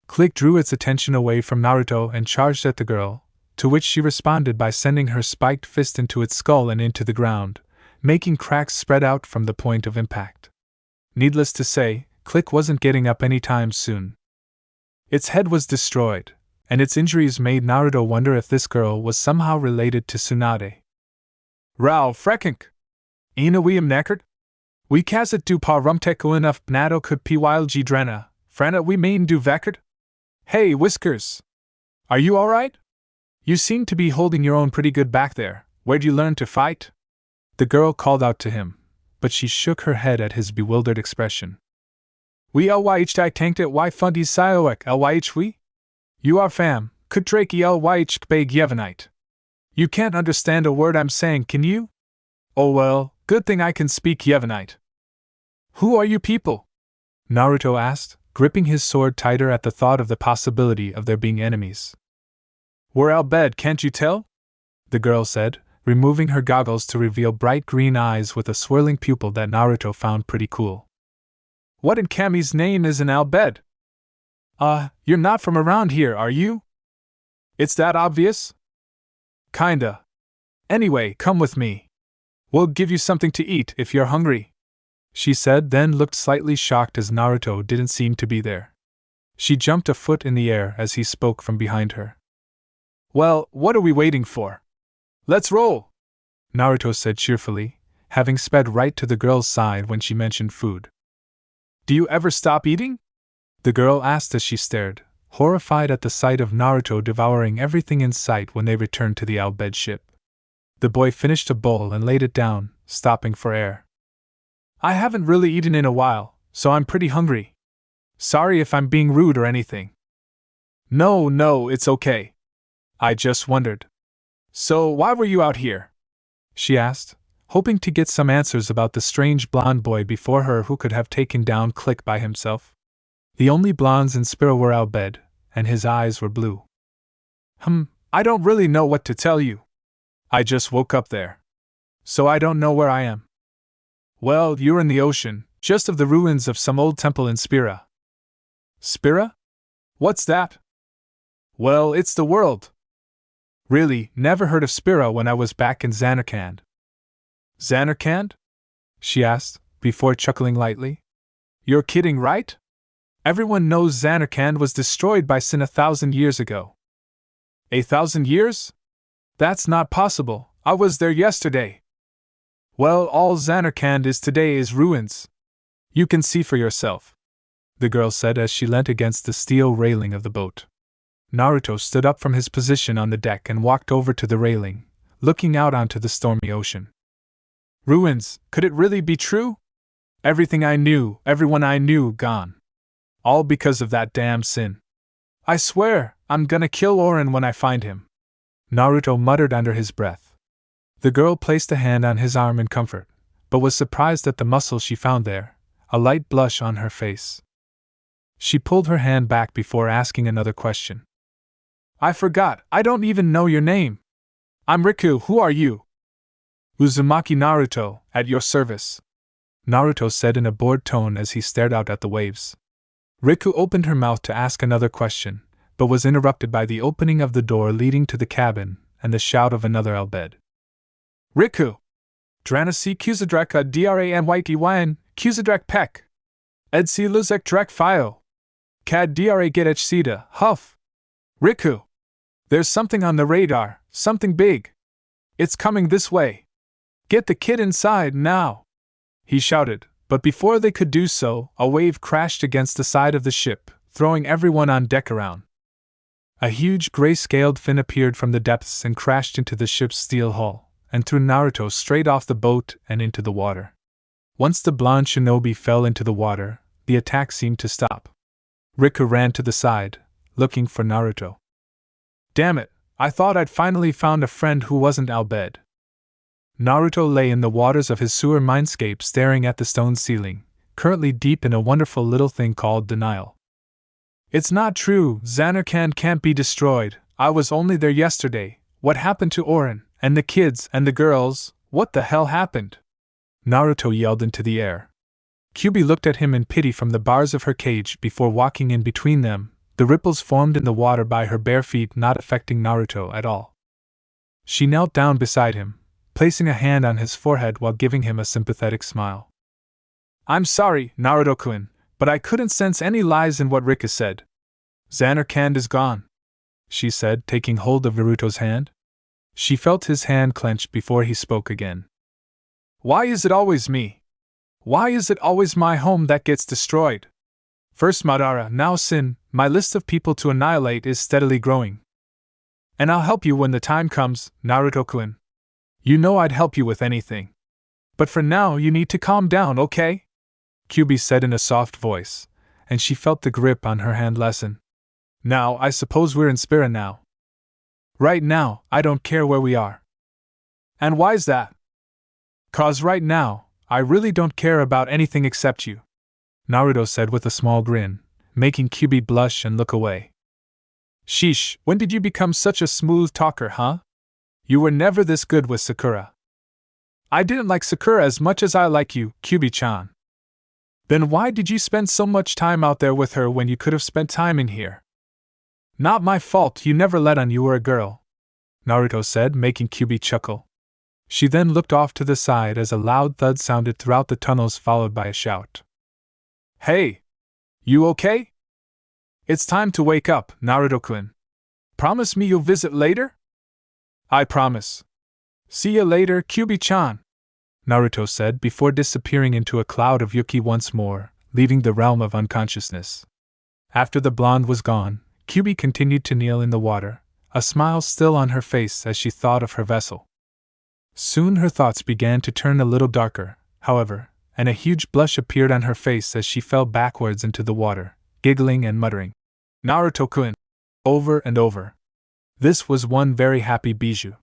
Click drew its attention away from Naruto and charged at the girl, to which she responded by sending her spiked fist into its skull and into the ground, making cracks spread out from the point of impact. Needless to say, Click wasn't getting up any time soon. Its head was destroyed, and its injuries made Naruto wonder if this girl was somehow related to Tsunade. "Rao Frekink! Ina we am neckard? We kazit du pa rumteko enough bnado could pylg drena, frana we main du veckard? Hey, Whiskers! Are you alright? You seem to be holding your own pretty good back there. Where'd you learn to fight?" The girl called out to him, but she shook her head at his bewildered expression. "We lyh I tanked it y fundy sioek lyh we? You are fam, could drake lyh beg yevanite. You can't understand a word I'm saying, can you? Oh well, good thing I can speak Yevonite." "Who are you people?" Naruto asked, gripping his sword tighter at the thought of the possibility of there being enemies. "We're al Bhed, can't you tell?" the girl said, removing her goggles to reveal bright green eyes with a swirling pupil that Naruto found pretty cool. What in Kami's name is an Bhed? You're not from around here, are you? It's that obvious? Kinda. Anyway, come with me. We'll give you something to eat if you're hungry, she said, then looked slightly shocked as Naruto didn't seem to be there. She jumped a foot in the air as he spoke from behind her. Well, what are we waiting for? Let's roll, Naruto said cheerfully, having sped right to the girl's side when she mentioned food. Do you ever stop eating? The girl asked as she stared, horrified at the sight of Naruto devouring everything in sight when they returned to the Bhed ship. The boy finished a bowl and laid it down, stopping for air. I haven't really eaten in a while, so I'm pretty hungry. Sorry if I'm being rude or anything. No, it's okay. I just wondered. So why were you out here? She asked, hoping to get some answers about the strange blonde boy before her who could have taken down Click by himself. The only blondes in Spiro were Bhed, and his eyes were blue. I don't really know what to tell you. I just woke up there. So I don't know where I am. Well, you're in the ocean, just of the ruins of some old temple in Spira. Spira? What's that? Well, it's the world. Really, never heard of Spira when I was back in Zanarkand. Zanarkand? She asked, before chuckling lightly. You're kidding, right? Everyone knows Zanarkand was destroyed by Sin 1,000 years ago. 1,000 years? That's not possible, I was there yesterday. Well, all Zanarkand is today is ruins. You can see for yourself, the girl said as she leant against the steel railing of the boat. Naruto stood up from his position on the deck and walked over to the railing, looking out onto the stormy ocean. Ruins, could it really be true? Everything I knew, everyone I knew, gone. All because of that damn Sin. I swear, I'm gonna kill Oren when I find him, Naruto muttered under his breath. The girl placed a hand on his arm in comfort, but was surprised at the muscle she found there, a light blush on her face. She pulled her hand back before asking another question. I forgot, I don't even know your name. I'm Riku, who are you? Uzumaki Naruto, at your service, Naruto said in a bored tone as he stared out at the waves. Riku opened her mouth to ask another question, but was interrupted by the opening of the door leading to the cabin and the shout of another Bhed. Riku! Dranasi Kuzadraka Dram Waiki Wyan, Kuzadrak Pek! Edsi Luzek Drak Fio! Kad Dra Get Sida, Huff! Riku! There's something on the radar, something big. It's coming this way. Get the kid inside now! He shouted, but before they could do so, a wave crashed against the side of the ship, throwing everyone on deck around. A huge gray-scaled fin appeared from the depths and crashed into the ship's steel hull, and threw Naruto straight off the boat and into the water. Once the blonde shinobi fell into the water, the attack seemed to stop. Riku ran to the side, looking for Naruto. Damn it, I thought I'd finally found a friend who wasn't Bhed. Naruto lay in the waters of his sewer mindscape staring at the stone ceiling, currently deep in a wonderful little thing called denial. It's not true, Zanarkand can't be destroyed, I was only there yesterday, what happened to Oren, and the kids, and the girls, what the hell happened? Naruto yelled into the air. Kyubi looked at him in pity from the bars of her cage before walking in between them, the ripples formed in the water by her bare feet not affecting Naruto at all. She knelt down beside him, placing a hand on his forehead while giving him a sympathetic smile. I'm sorry, Naruto-kun, but I couldn't sense any lies in what Riku said. Zanarkand is gone, she said, taking hold of Naruto's hand. She felt his hand clench before he spoke again. Why is it always me? Why is it always my home that gets destroyed? First Madara, now Sin, my list of people to annihilate is steadily growing. And I'll help you when the time comes, Naruto-kun. You know I'd help you with anything. But for now you need to calm down, okay? Kyubi said in a soft voice, and she felt the grip on her hand lessen. Now, I suppose we're in Spira now. Right now, I don't care where we are. And why's that? 'Cause right now, I really don't care about anything except you, Naruto said with a small grin, making Kyubi blush and look away. Sheesh, when did you become such a smooth talker, huh? You were never this good with Sakura. I didn't like Sakura as much as I like you, Kyubi-chan. Then why did you spend so much time out there with her when you could have spent time in here? Not my fault, you never let on you were a girl, Naruto said, making Kyuubi chuckle. She then looked off to the side as a loud thud sounded throughout the tunnels, followed by a shout. Hey! You okay? It's time to wake up, Naruto-kun. Promise me you'll visit later? I promise. See ya later, Kyuubi-chan, Naruto said before disappearing into a cloud of yuki once more, leaving the realm of unconsciousness. After the blonde was gone, Kyuubi continued to kneel in the water, a smile still on her face as she thought of her vessel. Soon her thoughts began to turn a little darker, however, and a huge blush appeared on her face as she fell backwards into the water, giggling and muttering, Naruto-kun, over and over. This was one very happy Bijou.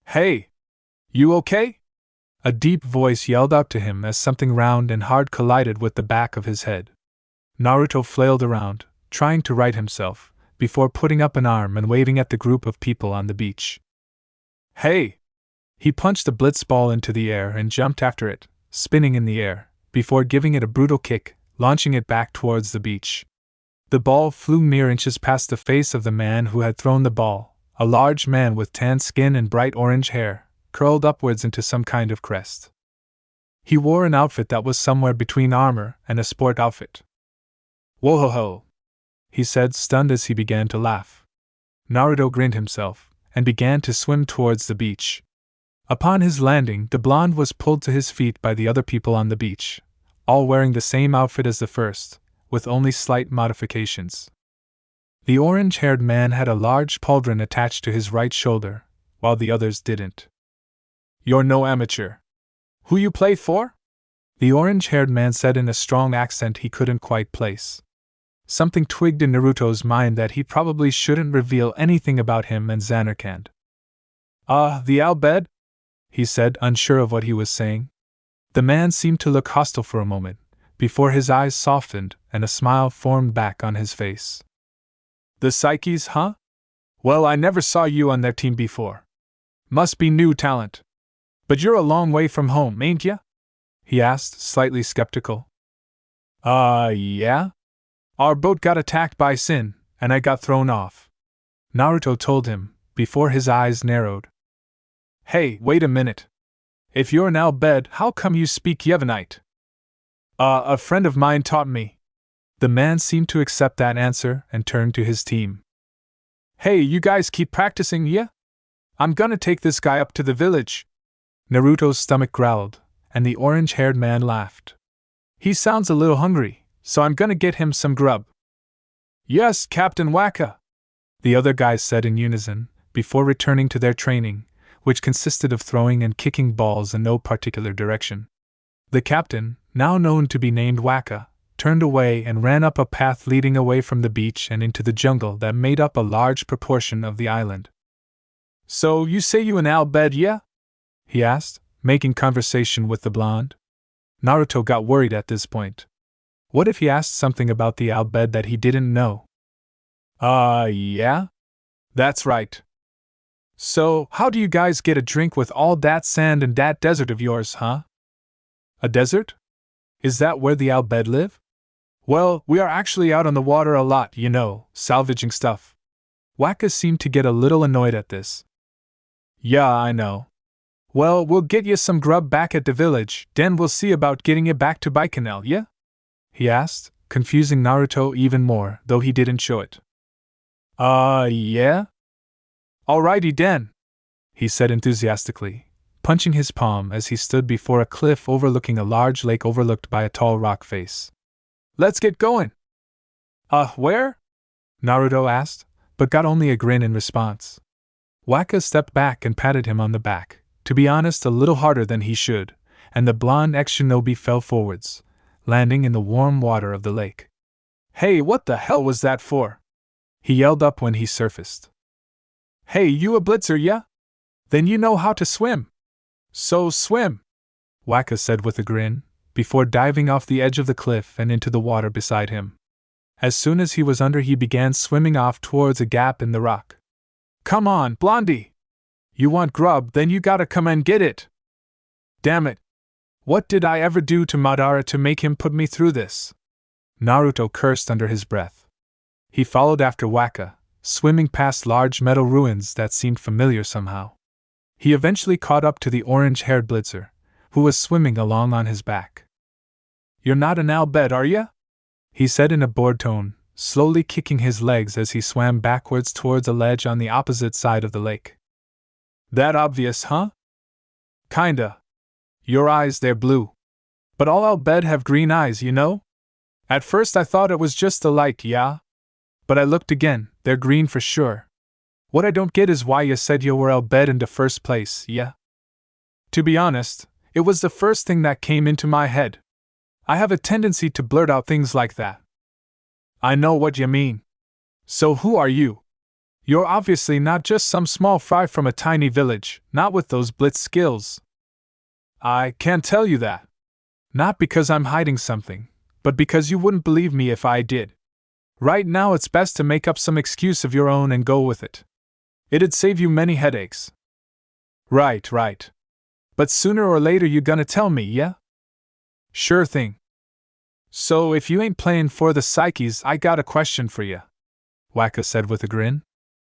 Hey! You okay? A deep voice yelled out to him as something round and hard collided with the back of his head. Naruto flailed around, trying to right himself, before putting up an arm and waving at the group of people on the beach. Hey! He punched the blitz ball into the air and jumped after it, spinning in the air, before giving it a brutal kick, launching it back towards the beach. The ball flew mere inches past the face of the man who had thrown the ball, a large man with tan skin and bright orange hair, curled upwards into some kind of crest. He wore an outfit that was somewhere between armor and a sport outfit. Whoa-ho-ho! He said, stunned as he began to laugh. Naruto grinned himself, and began to swim towards the beach. Upon his landing, the blonde was pulled to his feet by the other people on the beach, all wearing the same outfit as the first, with only slight modifications. The orange-haired man had a large pauldron attached to his right shoulder, while the others didn't. You're no amateur. Who you play for? The orange-haired man said in a strong accent he couldn't quite place. Something twigged in Naruto's mind that he probably shouldn't reveal anything about him and Zanarkand. The Bhed? He said, unsure of what he was saying. The man seemed to look hostile for a moment, before his eyes softened and a smile formed back on his face. The Psyches, huh? Well, I never saw you on their team before. Must be new talent. But you're a long way from home, ain't ya? He asked, slightly skeptical. Yeah? Our boat got attacked by Sin, and I got thrown off, Naruto told him, before his eyes narrowed. Hey, wait a minute. If you're an Bhed, how come you speak Yevonite? A friend of mine taught me. The man seemed to accept that answer and turned to his team. Hey, you guys keep practicing, yeah? I'm gonna take this guy up to the village. Naruto's stomach growled, and the orange-haired man laughed. He sounds a little hungry, so I'm gonna get him some grub. Yes, Captain Wakka, the other guys said in unison, before returning to their training, which consisted of throwing and kicking balls in no particular direction. The captain, now known to be named Wakka, turned away and ran up a path leading away from the beach and into the jungle that made up a large proportion of the island. So you say you an Bhed, yeah? He asked, making conversation with the blonde. Naruto got worried at this point. What if he asked something about the Bhed that he didn't know? Yeah? That's right. So, how do you guys get a drink with all that sand and that desert of yours, huh? A desert? Is that where the Bhed live? Well, we are actually out on the water a lot, you know, salvaging stuff. Wakka seemed to get a little annoyed at this. Yeah, I know. Well, we'll get you some grub back at the village, then we'll see about getting you back to Baikonel, yeah? He asked, confusing Naruto even more, though he didn't show it. Yeah? Alrighty then, he said enthusiastically, punching his palm as he stood before a cliff overlooking a large lake overlooked by a tall rock face. Let's get going! Where? Naruto asked, but got only a grin in response. Wakka stepped back and patted him on the back, to be honest a little harder than he should, and the blonde ex-shinobi fell forwards, landing in the warm water of the lake. Hey, what the hell was that for? He yelled up when he surfaced. Hey, you a blitzer, yeah? Then you know how to swim. So swim, Wakka said with a grin, before diving off the edge of the cliff and into the water beside him. As soon as he was under, he began swimming off towards a gap in the rock. Come on, Blondie! You want grub, then you gotta come and get it! Damn it! What did I ever do to Madara to make him put me through this? Naruto cursed under his breath. He followed after Wakka, swimming past large metal ruins that seemed familiar somehow. He eventually caught up to the orange-haired Blitzer, who was swimming along on his back. "You're not an Bhed, are ya?" he said in a bored tone, slowly kicking his legs as he swam backwards towards a ledge on the opposite side of the lake. "That obvious, huh?" "Kinda. Your eyes, they're blue. But all Bhed have green eyes, you know? At first I thought it was just the light, yeah? But I looked again, they're green for sure. What I don't get is why you said you were Bhed in the first place, yeah? To be honest, it was the first thing that came into my head. I have a tendency to blurt out things like that." "I know what you mean. So who are you? You're obviously not just some small fry from a tiny village, not with those blitz skills." "I can't tell you that. Not because I'm hiding something, but because you wouldn't believe me if I did. Right now it's best to make up some excuse of your own and go with it. It'd save you many headaches." Right. But sooner or later you gonna tell me, yeah?" "Sure thing. So if you ain't playing for the psyches, I got a question for ya," Wakka said with a grin.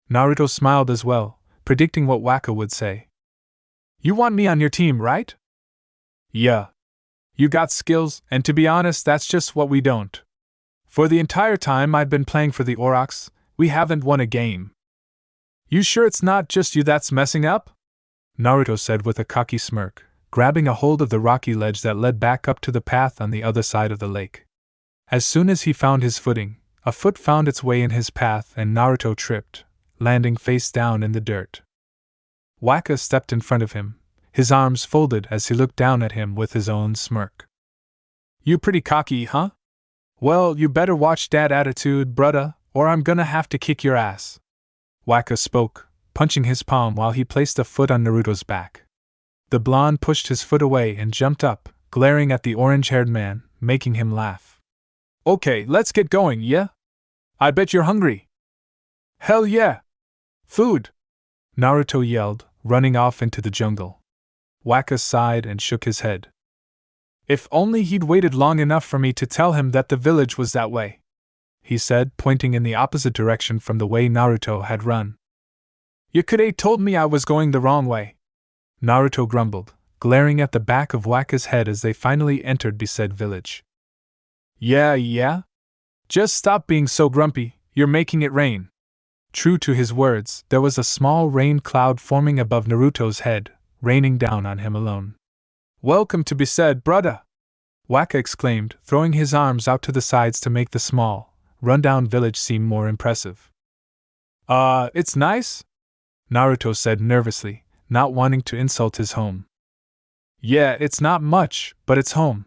Naruto smiled as well, predicting what Wakka would say. "You want me on your team, right?" "Yeah. You got skills, and to be honest, that's just what we don't. For the entire time I've been playing for the Aurochs, we haven't won a game." "You sure it's not just you that's messing up?" Naruto said with a cocky smirk, grabbing a hold of the rocky ledge that led back up to the path on the other side of the lake. As soon as he found his footing, a foot found its way in his path and Naruto tripped, landing face down in the dirt. Wakka stepped in front of him, his arms folded as he looked down at him with his own smirk. "You pretty cocky, huh? Well, you better watch that attitude, brudda, or I'm gonna have to kick your ass." Wakka spoke, punching his palm while he placed a foot on Naruto's back. The blonde pushed his foot away and jumped up, glaring at the orange-haired man, making him laugh. "Okay, let's get going, yeah? I bet you're hungry." "Hell yeah! Food!" Naruto yelled, running off into the jungle. Wakka sighed and shook his head. "If only he'd waited long enough for me to tell him that the village was that way," he said, pointing in the opposite direction from the way Naruto had run. "You could told me I was going the wrong way," Naruto grumbled, glaring at the back of Wakka's head as they finally entered Bhed village. Yeah? Just stop being so grumpy, you're making it rain." True to his words, there was a small rain cloud forming above Naruto's head, raining down on him alone. "Welcome to Bhed, brudda!" Wakka exclaimed, throwing his arms out to the sides to make the small, run-down village seem more impressive. It's nice?" Naruto said nervously, not wanting to insult his home. "Yeah, it's not much, but it's home.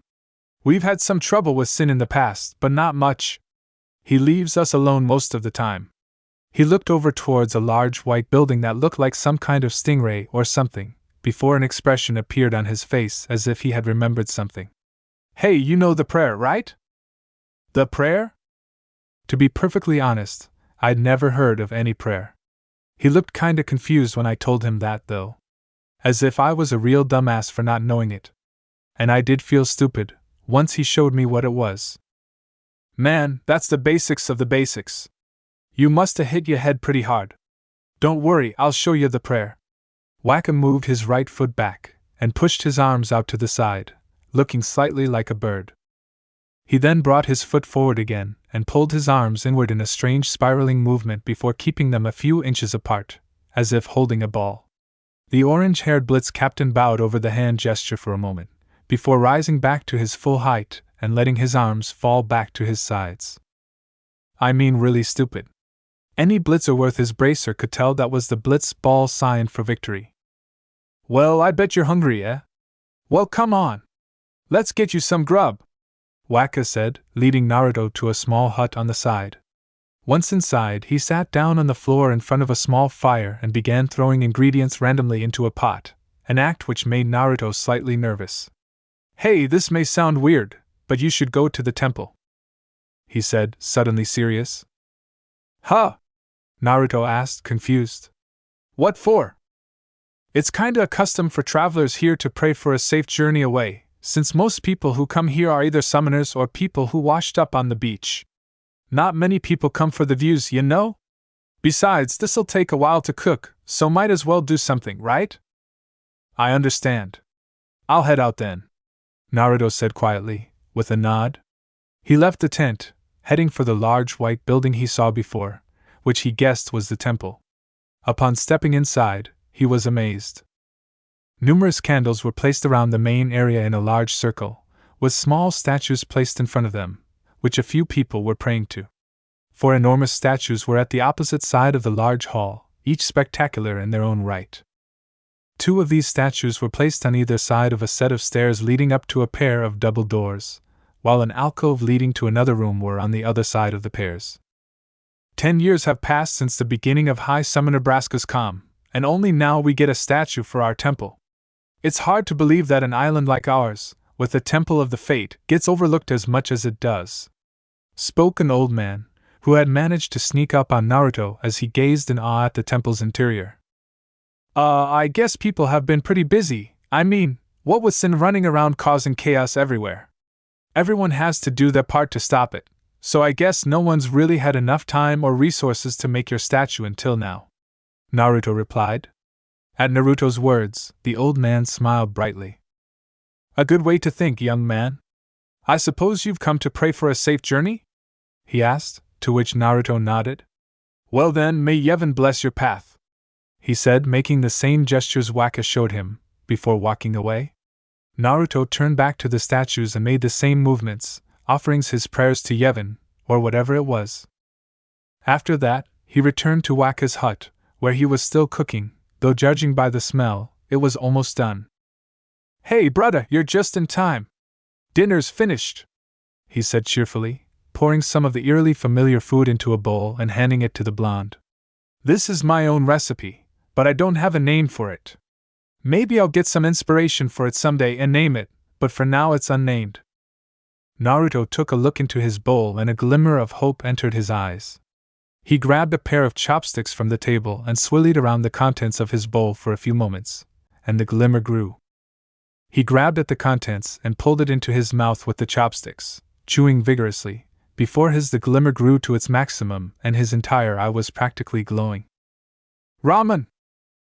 We've had some trouble with Sin in the past, but not much. He leaves us alone most of the time." He looked over towards a large white building that looked like some kind of stingray or something, before an expression appeared on his face as if he had remembered something. "Hey, you know the prayer, right?" "The prayer?" To be perfectly honest, I'd never heard of any prayer. He looked kinda confused when I told him that, though. As if I was a real dumbass for not knowing it. And I did feel stupid, once he showed me what it was. "Man, that's the basics of the basics. You must have hit your head pretty hard. Don't worry, I'll show you the prayer." Wakka moved his right foot back, and pushed his arms out to the side, looking slightly like a bird. He then brought his foot forward again, and pulled his arms inward in a strange spiraling movement before keeping them a few inches apart, as if holding a ball. The orange-haired Blitz captain bowed over the hand gesture for a moment, before rising back to his full height and letting his arms fall back to his sides. I mean, really stupid. Any Blitzer worth his bracer could tell that was the Blitz ball sign for victory. "Well, I bet you're hungry, eh? Well, come on. Let's get you some grub," Wakka said, leading Naruto to a small hut on the side. Once inside, he sat down on the floor in front of a small fire and began throwing ingredients randomly into a pot, an act which made Naruto slightly nervous. "Hey, this may sound weird, but you should go to the temple," he said, suddenly serious. "Huh?" Naruto asked, confused. "What for?" "It's kinda a custom for travelers here to pray for a safe journey away, since most people who come here are either summoners or people who washed up on the beach. Not many people come for the views, you know? Besides, this'll take a while to cook, so might as well do something, right? I understand. I'll head out then, Naruto said quietly, with a nod. He left the tent, heading for the large white building he saw before, which he guessed was the temple. Upon stepping inside, he was amazed. Numerous candles were placed around the main area in a large circle, with small statues placed in front of them, which a few people were praying to. 4 enormous statues were at the opposite side of the large hall, each spectacular in their own right. 2 of these statues were placed on either side of a set of stairs leading up to a pair of double doors, while an alcove leading to another room were on the other side of the pairs. 10 years have passed since the beginning of High Summoner Braska's calm, and only now we get a statue for our temple. It's hard to believe that an island like ours, with the Temple of the Fate, gets overlooked as much as it does, spoke an old man, who had managed to sneak up on Naruto as he gazed in awe at the temple's interior. I guess people have been pretty busy. I mean, what with Sin running around causing chaos everywhere? Everyone has to do their part to stop it, so I guess no one's really had enough time or resources to make your statue until now, Naruto replied. At Naruto's words, the old man smiled brightly. A good way to think, young man. I suppose you've come to pray for a safe journey? He asked, to which Naruto nodded. Well then, may Yevon bless your path, he said, making the same gestures Wakka showed him, before walking away. Naruto turned back to the statues and made the same movements, offering his prayers to Yevon, or whatever it was. After that, he returned to Wakka's hut, where he was still cooking, though judging by the smell, it was almost done. Hey brother, you're just in time. Dinner's finished, he said cheerfully, pouring some of the eerily familiar food into a bowl and handing it to the blonde. This is my own recipe, but I don't have a name for it. Maybe I'll get some inspiration for it someday and name it, but for now it's unnamed. Naruto took a look into his bowl and a glimmer of hope entered his eyes. He grabbed a pair of chopsticks from the table and swirled around the contents of his bowl for a few moments, and the glimmer grew. He grabbed at the contents and pulled it into his mouth with the chopsticks, chewing vigorously. Before the glimmer grew to its maximum and his entire eye was practically glowing. Ramen!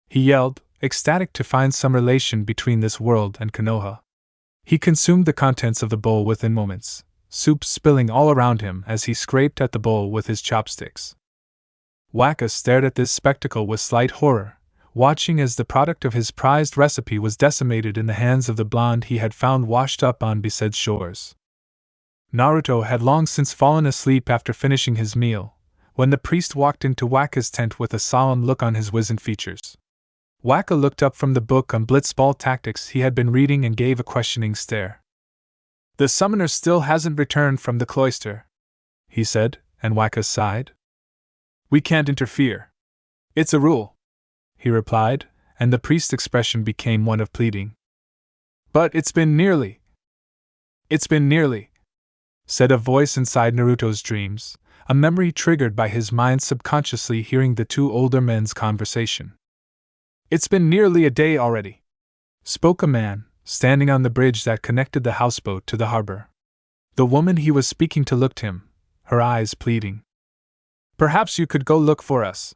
He yelled, ecstatic to find some relation between this world and Konoha. He consumed the contents of the bowl within moments, soup spilling all around him as he scraped at the bowl with his chopsticks. Wakka stared at this spectacle with slight horror, watching as the product of his prized recipe was decimated in the hands of the blonde he had found washed up on Bhed shores. Naruto had long since fallen asleep after finishing his meal, when the priest walked into Wakka's tent with a solemn look on his wizened features. Wakka looked up from the book on blitzball tactics he had been reading and gave a questioning stare. The summoner still hasn't returned from the cloister, he said, and Wakka sighed. We can't interfere. It's a rule, he replied, and the priest's expression became one of pleading. But it's been nearly, said a voice inside Naruto's dreams, a memory triggered by his mind subconsciously hearing the 2 older men's conversation. It's been nearly a day already, spoke a man, standing on the bridge that connected the houseboat to the harbor. The woman he was speaking to looked him, her eyes pleading. Perhaps you could go look for us,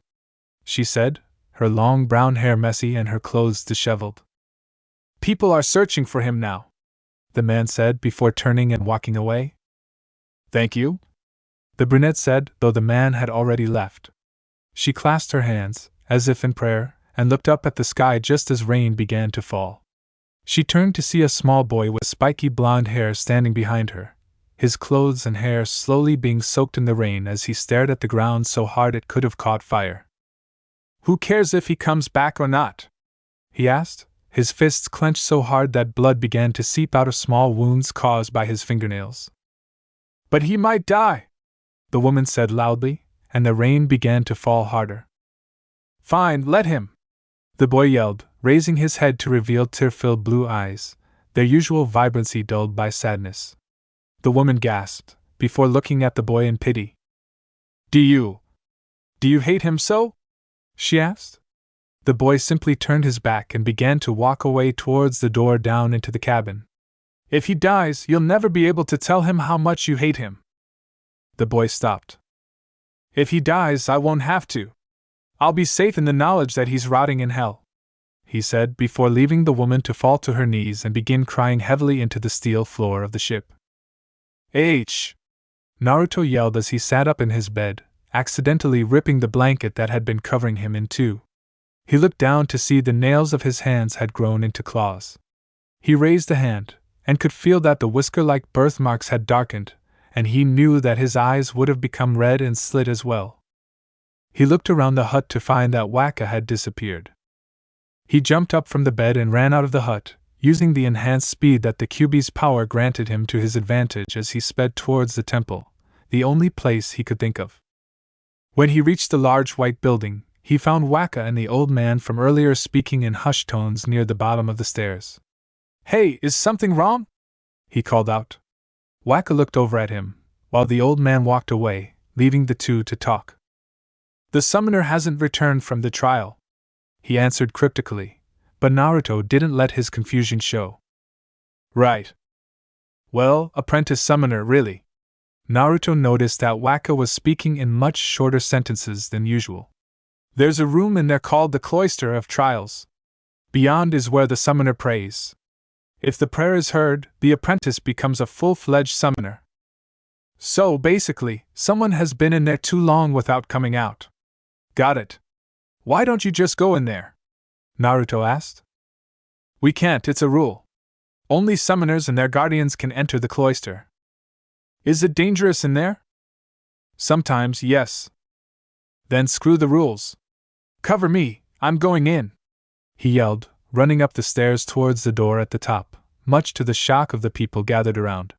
she said, her long brown hair messy and her clothes disheveled. People are searching for him now, the man said before turning and walking away. Thank you, the brunette said, though the man had already left. She clasped her hands, as if in prayer, and looked up at the sky just as rain began to fall. She turned to see a small boy with spiky blonde hair standing behind her, his clothes and hair slowly being soaked in the rain as he stared at the ground so hard it could have caught fire. Who cares if he comes back or not? He asked, his fists clenched so hard that blood began to seep out of small wounds caused by his fingernails. But he might die, the woman said loudly, and the rain began to fall harder. Fine, let him, the boy yelled, raising his head to reveal tear-filled blue eyes, their usual vibrancy dulled by sadness. The woman gasped, before looking at the boy in pity. Do you hate him so? She asked. The boy simply turned his back and began to walk away towards the door down into the cabin. If he dies, you'll never be able to tell him how much you hate him. The boy stopped. If he dies, I won't have to. I'll be safe in the knowledge that he's rotting in hell, he said before leaving the woman to fall to her knees and begin crying heavily into the steel floor of the ship. Naruto yelled as he sat up in his bed, accidentally ripping the blanket that had been covering him in two. He looked down to see the nails of his hands had grown into claws. He raised a hand, and could feel that the whisker-like birthmarks had darkened, and he knew that his eyes would have become red and slit as well. He looked around the hut to find that Wakka had disappeared. He jumped up from the bed and ran out of the hut, using the enhanced speed that the Kyuubi's power granted him to his advantage as he sped towards the temple, the only place he could think of. When he reached the large white building, he found Wakka and the old man from earlier speaking in hushed tones near the bottom of the stairs. Hey, is something wrong? He called out. Wakka looked over at him, while the old man walked away, leaving the two to talk. The summoner hasn't returned from the trial, he answered cryptically, but Naruto didn't let his confusion show. Right. Well, apprentice summoner, really. Naruto noticed that Wakka was speaking in much shorter sentences than usual. There's a room in there called the Cloister of Trials. Beyond is where the summoner prays. If the prayer is heard, the apprentice becomes a full-fledged summoner. So, basically, someone has been in there too long without coming out. Got it. Why don't you just go in there? Naruto asked. We can't, it's a rule. Only summoners and their guardians can enter the cloister. Is it dangerous in there? Sometimes, yes. Then screw the rules. Cover me, I'm going in, he yelled, running up the stairs towards the door at the top, much to the shock of the people gathered around.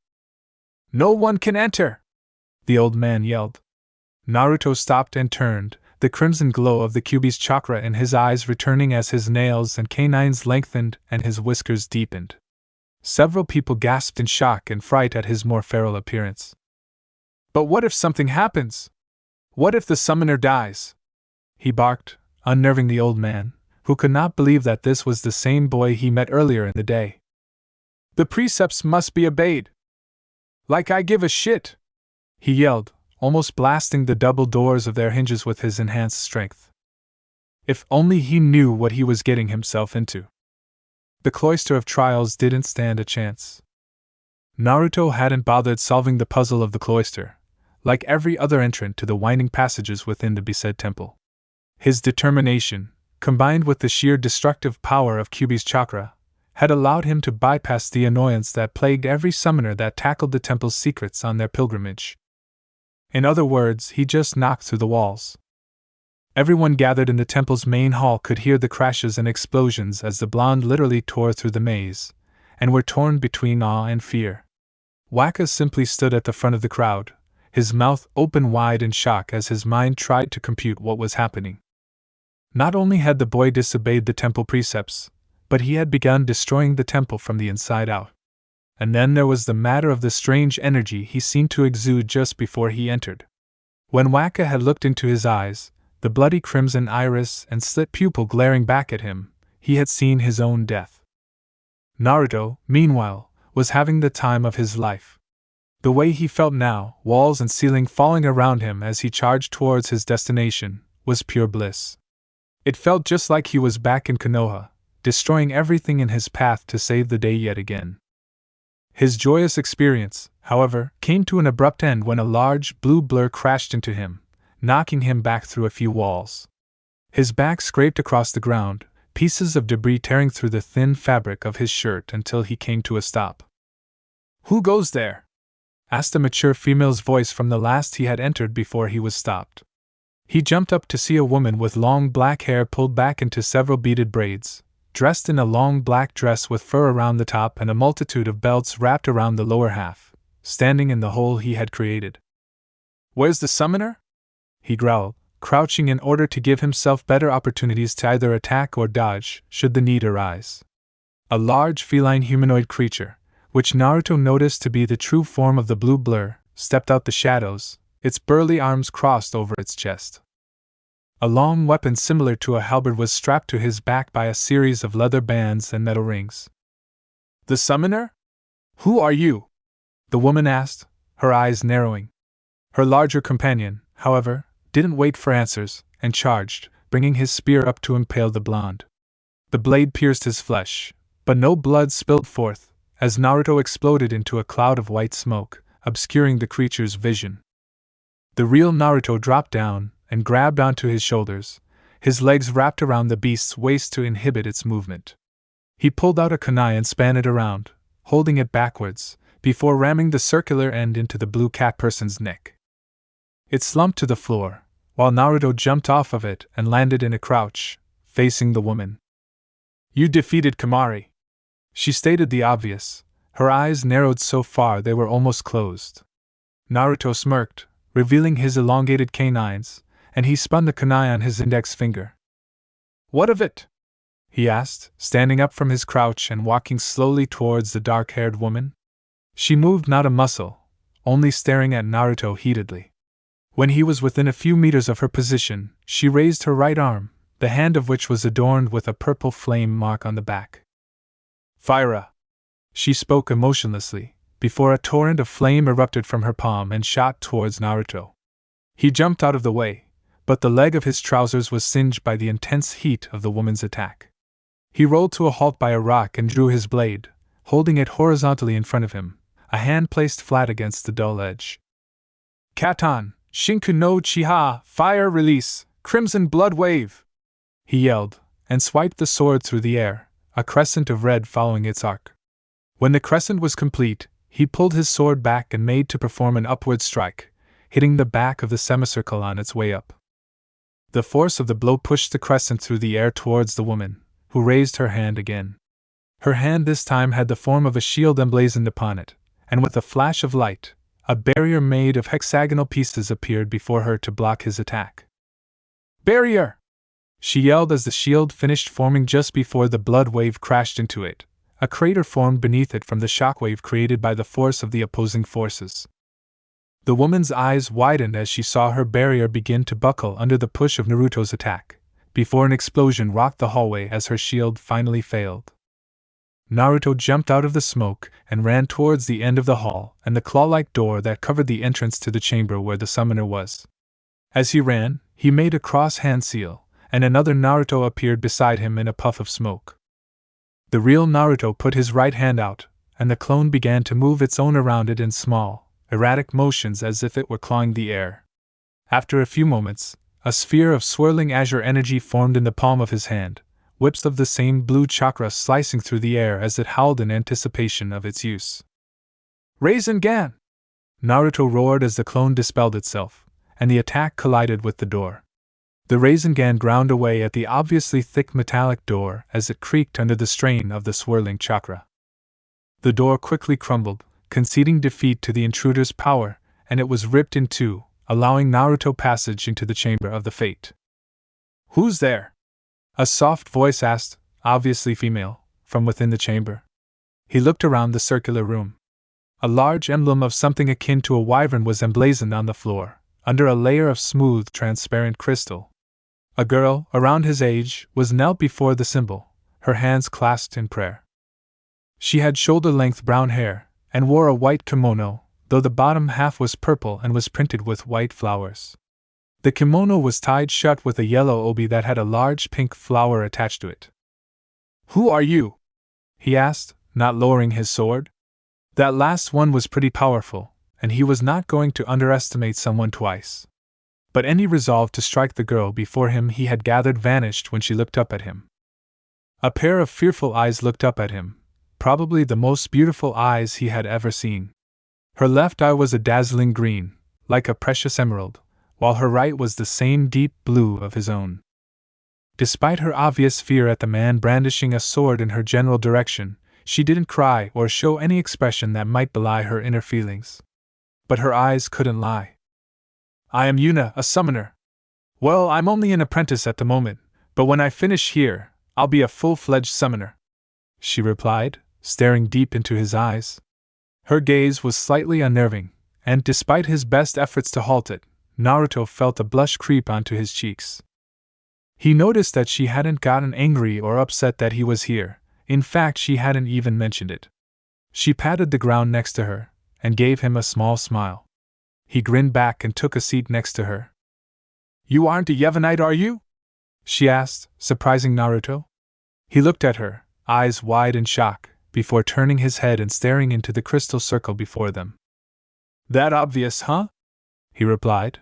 No one can enter, the old man yelled. Naruto stopped and turned, the crimson glow of the Kyuubi's chakra in his eyes returning as his nails and canines lengthened and his whiskers deepened. Several people gasped in shock and fright at his more feral appearance. But what if something happens? What if the summoner dies? He barked, unnerving the old man, who could not believe that this was the same boy he met earlier in the day. The precepts must be obeyed. Like I give a shit, he yelled, almost blasting the double doors of their hinges with his enhanced strength. If only he knew what he was getting himself into. The Cloister of Trials didn't stand a chance. Naruto hadn't bothered solving the puzzle of the cloister, like every other entrant to the winding passages within the besaid temple. His determination, combined with the sheer destructive power of Kyuubi's chakra, had allowed him to bypass the annoyance that plagued every summoner that tackled the temple's secrets on their pilgrimage. In other words, he just knocked through the walls. Everyone gathered in the temple's main hall could hear the crashes and explosions as the blonde literally tore through the maze, and were torn between awe and fear. Wakka simply stood at the front of the crowd, his mouth open wide in shock as his mind tried to compute what was happening. Not only had the boy disobeyed the temple precepts, but he had begun destroying the temple from the inside out. And then there was the matter of the strange energy he seemed to exude just before he entered. When Wakka had looked into his eyes, the bloody crimson iris and slit pupil glaring back at him, he had seen his own death. Naruto, meanwhile, was having the time of his life. The way he felt now, walls and ceiling falling around him as he charged towards his destination, was pure bliss. It felt just like he was back in Konoha, destroying everything in his path to save the day yet again. His joyous experience, however, came to an abrupt end when a large blue blur crashed into him, knocking him back through a few walls. His back scraped across the ground, pieces of debris tearing through the thin fabric of his shirt until he came to a stop. "Who goes there?" asked a mature female's voice from the last he had entered before he was stopped. He jumped up to see a woman with long black hair pulled back into several beaded braids, dressed in a long black dress with fur around the top and a multitude of belts wrapped around the lower half, standing in the hole he had created. "Where's the summoner?" he growled, crouching in order to give himself better opportunities to either attack or dodge, should the need arise. A large feline humanoid creature, which Naruto noticed to be the true form of the blue blur, stepped out the shadows, its burly arms crossed over its chest. A long weapon similar to a halberd was strapped to his back by a series of leather bands and metal rings. "The summoner? Who are you? The woman asked, her eyes narrowing. Her larger companion, however, didn't wait for answers, and charged, bringing his spear up to impale the blonde. The blade pierced his flesh, but no blood spilled forth, as Naruto exploded into a cloud of white smoke, obscuring the creature's vision. The real Naruto dropped down and grabbed onto his shoulders, his legs wrapped around the beast's waist to inhibit its movement. He pulled out a kunai and span it around, holding it backwards, before ramming the circular end into the blue cat person's neck. It slumped to the floor, while Naruto jumped off of it and landed in a crouch, facing the woman. You defeated Kimari. She stated the obvious, her eyes narrowed so far they were almost closed. Naruto smirked, revealing his elongated canines, and he spun the kunai on his index finger. What of it? He asked, standing up from his crouch and walking slowly towards the dark-haired woman. She moved not a muscle, only staring at Naruto heatedly. When he was within a few meters of her position, she raised her right arm, the hand of which was adorned with a purple flame mark on the back. Fire! She spoke emotionlessly, before a torrent of flame erupted from her palm and shot towards Naruto. He jumped out of the way, but the leg of his trousers was singed by the intense heat of the woman's attack. He rolled to a halt by a rock and drew his blade, holding it horizontally in front of him, a hand placed flat against the dull edge. Katan, Shinku no Chiha, fire release, crimson blood wave! He yelled, and swiped the sword through the air, a crescent of red following its arc. When the crescent was complete, he pulled his sword back and made to perform an upward strike, hitting the back of the semicircle on its way up. The force of the blow pushed the crescent through the air towards the woman, who raised her hand again. Her hand this time had the form of a shield emblazoned upon it, and with a flash of light, a barrier made of hexagonal pieces appeared before her to block his attack. Barrier! She yelled as the shield finished forming just before the blood wave crashed into it. A crater formed beneath it from the shockwave created by the force of the opposing forces. The woman's eyes widened as she saw her barrier begin to buckle under the push of Naruto's attack, before an explosion rocked the hallway as her shield finally failed. Naruto jumped out of the smoke and ran towards the end of the hall and the claw-like door that covered the entrance to the chamber where the summoner was. As he ran, he made a cross-hand seal, and another Naruto appeared beside him in a puff of smoke. The real Naruto put his right hand out, and the clone began to move its own around it in small, erratic motions as if it were clawing the air. After a few moments, a sphere of swirling azure energy formed in the palm of his hand, whips of the same blue chakra slicing through the air as it howled in anticipation of its use. Rasengan! Naruto roared as the clone dispelled itself, and the attack collided with the door. The Rasengan ground away at the obviously thick metallic door as it creaked under the strain of the swirling chakra. The door quickly crumbled, conceding defeat to the intruder's power, and it was ripped in two, allowing Naruto passage into the chamber of the fate. Who's there? A soft voice asked, obviously female, from within the chamber. He looked around the circular room. A large emblem of something akin to a wyvern was emblazoned on the floor, under a layer of smooth, transparent crystal. A girl, around his age, was knelt before the symbol, her hands clasped in prayer. She had shoulder-length brown hair, and wore a white kimono, though the bottom half was purple and was printed with white flowers. The kimono was tied shut with a yellow obi that had a large pink flower attached to it. Who are you? He asked, not lowering his sword. That last one was pretty powerful, and he was not going to underestimate someone twice. But any resolve to strike the girl before him he had gathered vanished when she looked up at him. A pair of fearful eyes looked up at him, probably the most beautiful eyes he had ever seen. Her left eye was a dazzling green, like a precious emerald, while her right was the same deep blue of his own. Despite her obvious fear at the man brandishing a sword in her general direction, she didn't cry or show any expression that might belie her inner feelings. But her eyes couldn't lie. I am Yuna, a summoner. Well, I'm only an apprentice at the moment, but when I finish here, I'll be a full-fledged summoner, she replied, staring deep into his eyes. Her gaze was slightly unnerving, and despite his best efforts to halt it, Naruto felt a blush creep onto his cheeks. He noticed that she hadn't gotten angry or upset that he was here. In fact, she hadn't even mentioned it. She patted the ground next to her, and gave him a small smile. He grinned back and took a seat next to her. You aren't a Yevonite, are you? She asked, surprising Naruto. He looked at her, eyes wide in shock, before turning his head and staring into the crystal circle before them. That obvious, huh? He replied.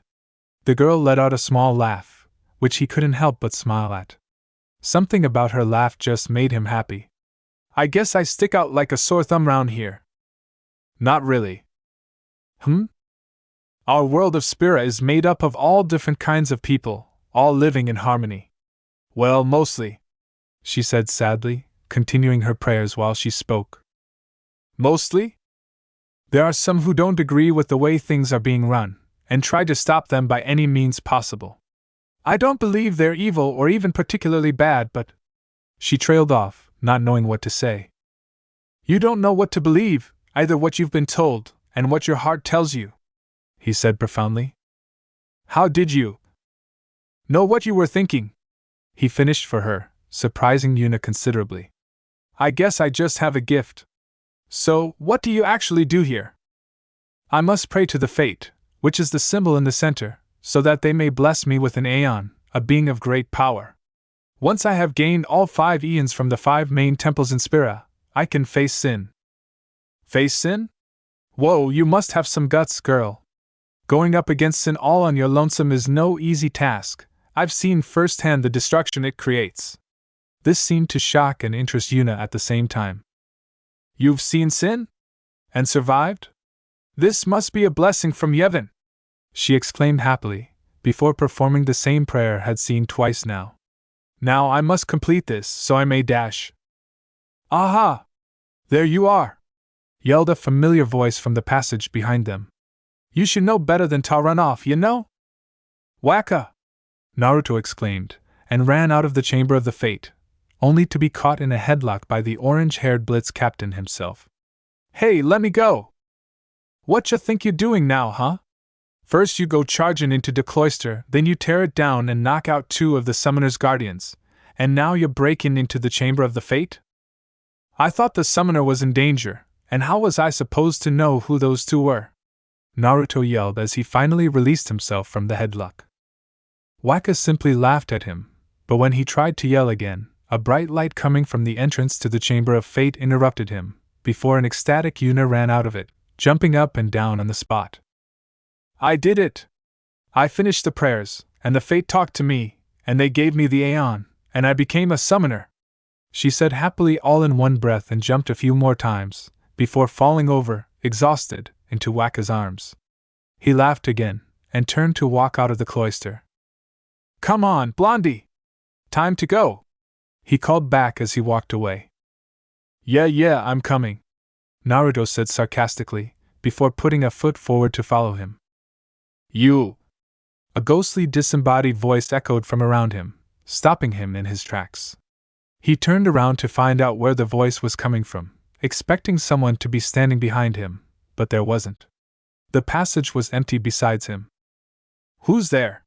The girl let out a small laugh, which he couldn't help but smile at. Something about her laugh just made him happy. I guess I stick out like a sore thumb round here. Not really. Our world of Spira is made up of all different kinds of people, all living in harmony. Well, mostly, she said sadly, continuing her prayers while she spoke. Mostly? There are some who don't agree with the way things are being run, and try to stop them by any means possible. I don't believe they're evil or even particularly bad, but… She trailed off, not knowing what to say. You don't know what to believe, either what you've been told, and what your heart tells you, he said profoundly. How did you know what you were thinking? He finished for her, surprising Yuna considerably. I guess I just have a gift. So, what do you actually do here? I must pray to the Fayth, which is the symbol in the center, so that they may bless me with an Aeon, a being of great power. Once I have gained all 5 Aeons from the 5 main temples in Spira, I can face Sin. Face Sin? Whoa, you must have some guts, girl. Going up against Sin all on your lonesome is no easy task. I've seen firsthand the destruction it creates. This seemed to shock and interest Yuna at the same time. You've seen Sin? And survived? This must be a blessing from Yevon, she exclaimed happily, before performing the same prayer had seen twice now. Now I must complete this so I may dash. Aha! There you are! Yelled a familiar voice from the passage behind them. You should know better than to run off, you know? Wakka! Naruto exclaimed, and ran out of the chamber of the Fayth, only to be caught in a headlock by the orange-haired Blitz captain himself. Hey, let me go! Whatcha think you doing now, huh? First you go charging into the cloister, then you tear it down and knock out 2 of the summoner's guardians, and now you're breaking into the chamber of the Fayth? I thought the summoner was in danger, and how was I supposed to know who those 2 were? Naruto yelled as he finally released himself from the headlock. Wakka simply laughed at him, but when he tried to yell again, a bright light coming from the entrance to the chamber of Fayth interrupted him, before an ecstatic Yuna ran out of it, jumping up and down on the spot. I did it! I finished the prayers, and the Fayth talked to me, and they gave me the Aeon, and I became a summoner, she said happily all in one breath and jumped a few more times, before falling over, exhausted, into Wakka's arms. He laughed again, and turned to walk out of the cloister. Come on, Blondie! Time to go! He called back as he walked away. Yeah, I'm coming, Naruto said sarcastically, before putting a foot forward to follow him. You! A ghostly disembodied voice echoed from around him, stopping him in his tracks. He turned around to find out where the voice was coming from, expecting someone to be standing behind him, but there wasn't. The passage was empty besides him. Who's there?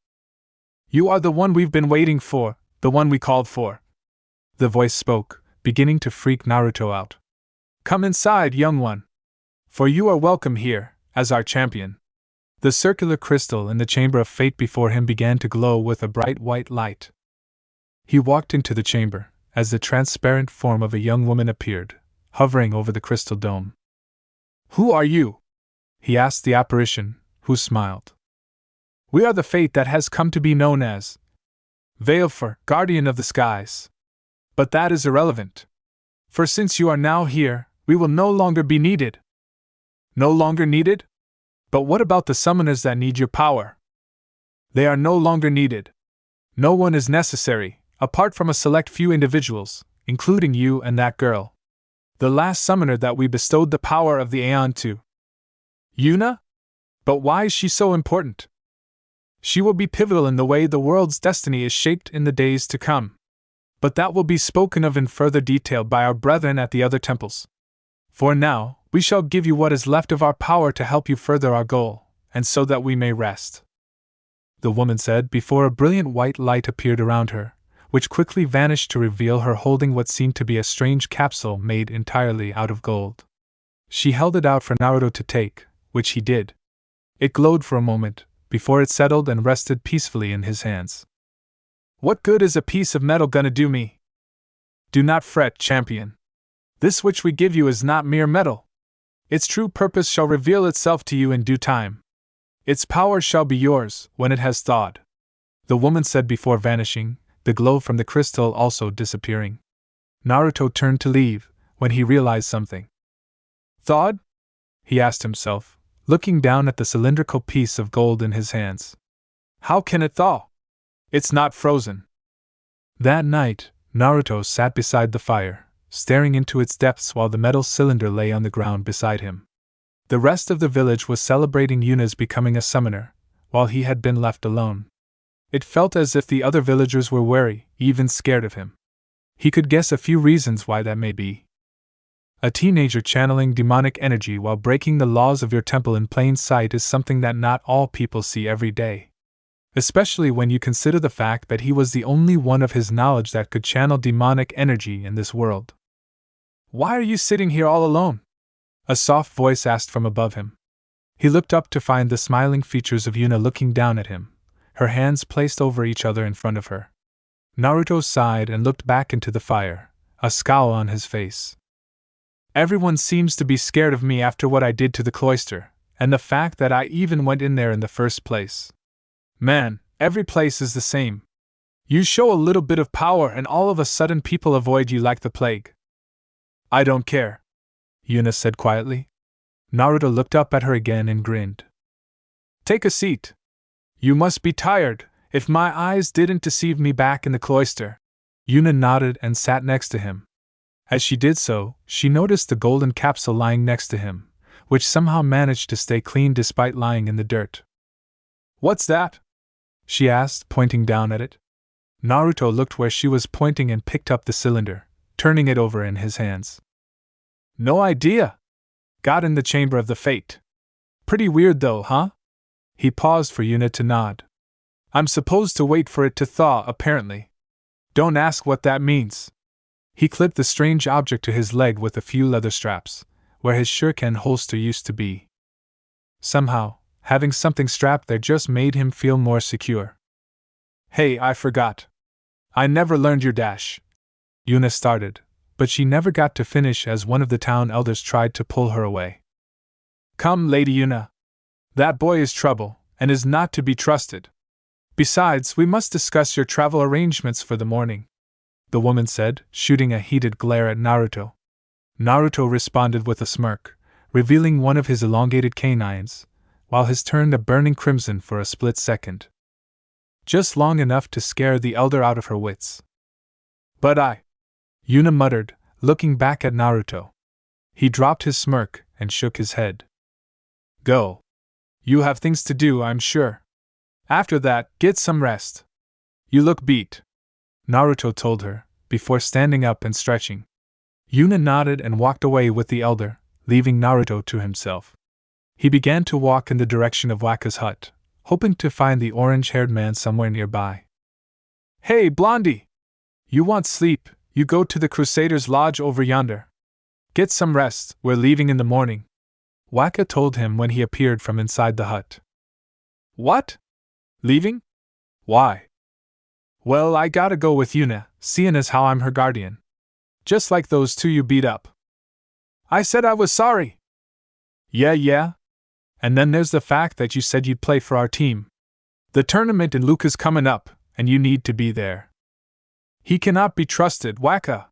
You are the one we've been waiting for, the one we called for. The voice spoke, beginning to freak Naruto out. Come inside, young one. For you are welcome here, as our champion. The circular crystal in the chamber of Fayth before him began to glow with a bright white light. He walked into the chamber, as the transparent form of a young woman appeared, hovering over the crystal dome. Who are you? He asked the apparition, who smiled. We are the Fayth that has come to be known as Valefor, Guardian of the Skies. But that is irrelevant. For since you are now here, we will no longer be needed. No longer needed? But what about the summoners that need your power? They are no longer needed. No one is necessary, apart from a select few individuals, including you and that girl. The last summoner that we bestowed the power of the Aeon to. Yuna? But why is she so important? She will be pivotal in the way the world's destiny is shaped in the days to come. But that will be spoken of in further detail by our brethren at the other temples. For now, we shall give you what is left of our power to help you further our goal, and so that we may rest. The woman said before a brilliant white light appeared around her, which quickly vanished to reveal her holding what seemed to be a strange capsule made entirely out of gold. She held it out for Naruto to take, which he did. It glowed for a moment, before it settled and rested peacefully in his hands. What good is a piece of metal gonna do me? Do not fret, champion. This which we give you is not mere metal. Its true purpose shall reveal itself to you in due time. Its power shall be yours when it has thawed, the woman said before vanishing, the glow from the crystal also disappearing. Naruto turned to leave, when he realized something. Thawed? He asked himself, looking down at the cylindrical piece of gold in his hands. How can it thaw? It's not frozen. That night, Naruto sat beside the fire, staring into its depths while the metal cylinder lay on the ground beside him. The rest of the village was celebrating Yuna's becoming a summoner, while he had been left alone. It felt as if the other villagers were wary, even scared of him. He could guess a few reasons why that may be. A teenager channeling demonic energy while breaking the laws of your temple in plain sight is something that not all people see every day. Especially when you consider the fact that he was the only one of his knowledge that could channel demonic energy in this world. Why are you sitting here all alone? A soft voice asked from above him. He looked up to find the smiling features of Yuna looking down at him, her hands placed over each other in front of her. Naruto sighed and looked back into the fire, a scowl on his face. Everyone seems to be scared of me after what I did to the cloister, and the fact that I even went in there in the first place. Man, every place is the same. You show a little bit of power and all of a sudden people avoid you like the plague. I don't care, Yuna said quietly. Naruto looked up at her again and grinned. Take a seat. You must be tired, if my eyes didn't deceive me back in the cloister. Yuna nodded and sat next to him. As she did so, she noticed the golden capsule lying next to him, which somehow managed to stay clean despite lying in the dirt. What's that? She asked, pointing down at it. Naruto looked where she was pointing and picked up the cylinder, turning it over in his hands. No idea. Got in the chamber of the Fayth. Pretty weird though, huh? He paused for Yuna to nod. I'm supposed to wait for it to thaw, apparently. Don't ask what that means. He clipped the strange object to his leg with a few leather straps, where his shuriken holster used to be. Somehow, having something strapped there just made him feel more secure. Hey, I forgot. I never learned your dash. Yuna started, but she never got to finish as one of the town elders tried to pull her away. Come, Lady Yuna. That boy is trouble, and is not to be trusted. Besides, we must discuss your travel arrangements for the morning, the woman said, shooting a heated glare at Naruto. Naruto responded with a smirk, revealing one of his elongated canines, while his turned a burning crimson for a split second. Just long enough to scare the elder out of her wits. But Yuna muttered, looking back at Naruto. He dropped his smirk and shook his head. Go. You have things to do, I'm sure. After that, get some rest. You look beat, Naruto told her, before standing up and stretching. Yuna nodded and walked away with the elder, leaving Naruto to himself. He began to walk in the direction of Wakka's hut, hoping to find the orange-haired man somewhere nearby. Hey, Blondie! You want sleep, you go to the Crusaders' Lodge over yonder. Get some rest, we're leaving in the morning, Wakka told him when he appeared from inside the hut. What? Leaving? Why? Well, I gotta go with Yuna, seeing as how I'm her guardian. Just like those two you beat up. I said I was sorry. Yeah. And then there's the fact that you said you'd play for our team. The tournament in Luca's coming up, and you need to be there. He cannot be trusted, Wakka,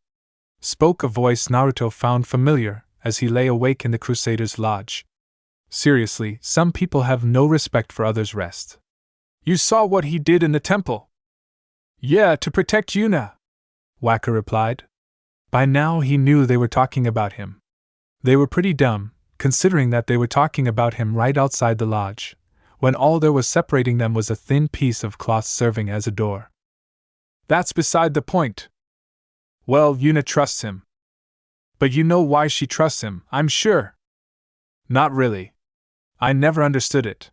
spoke a voice Naruto found familiar as he lay awake in the Crusaders' Lodge. Seriously, some people have no respect for others' rest. You saw what he did in the temple. Yeah, to protect Yuna, Wakka replied. By now he knew they were talking about him. They were pretty dumb, considering that they were talking about him right outside the lodge, when all there was separating them was a thin piece of cloth serving as a door. That's beside the point. Well, Yuna trusts him. But you know why she trusts him, I'm sure. Not really. I never understood it.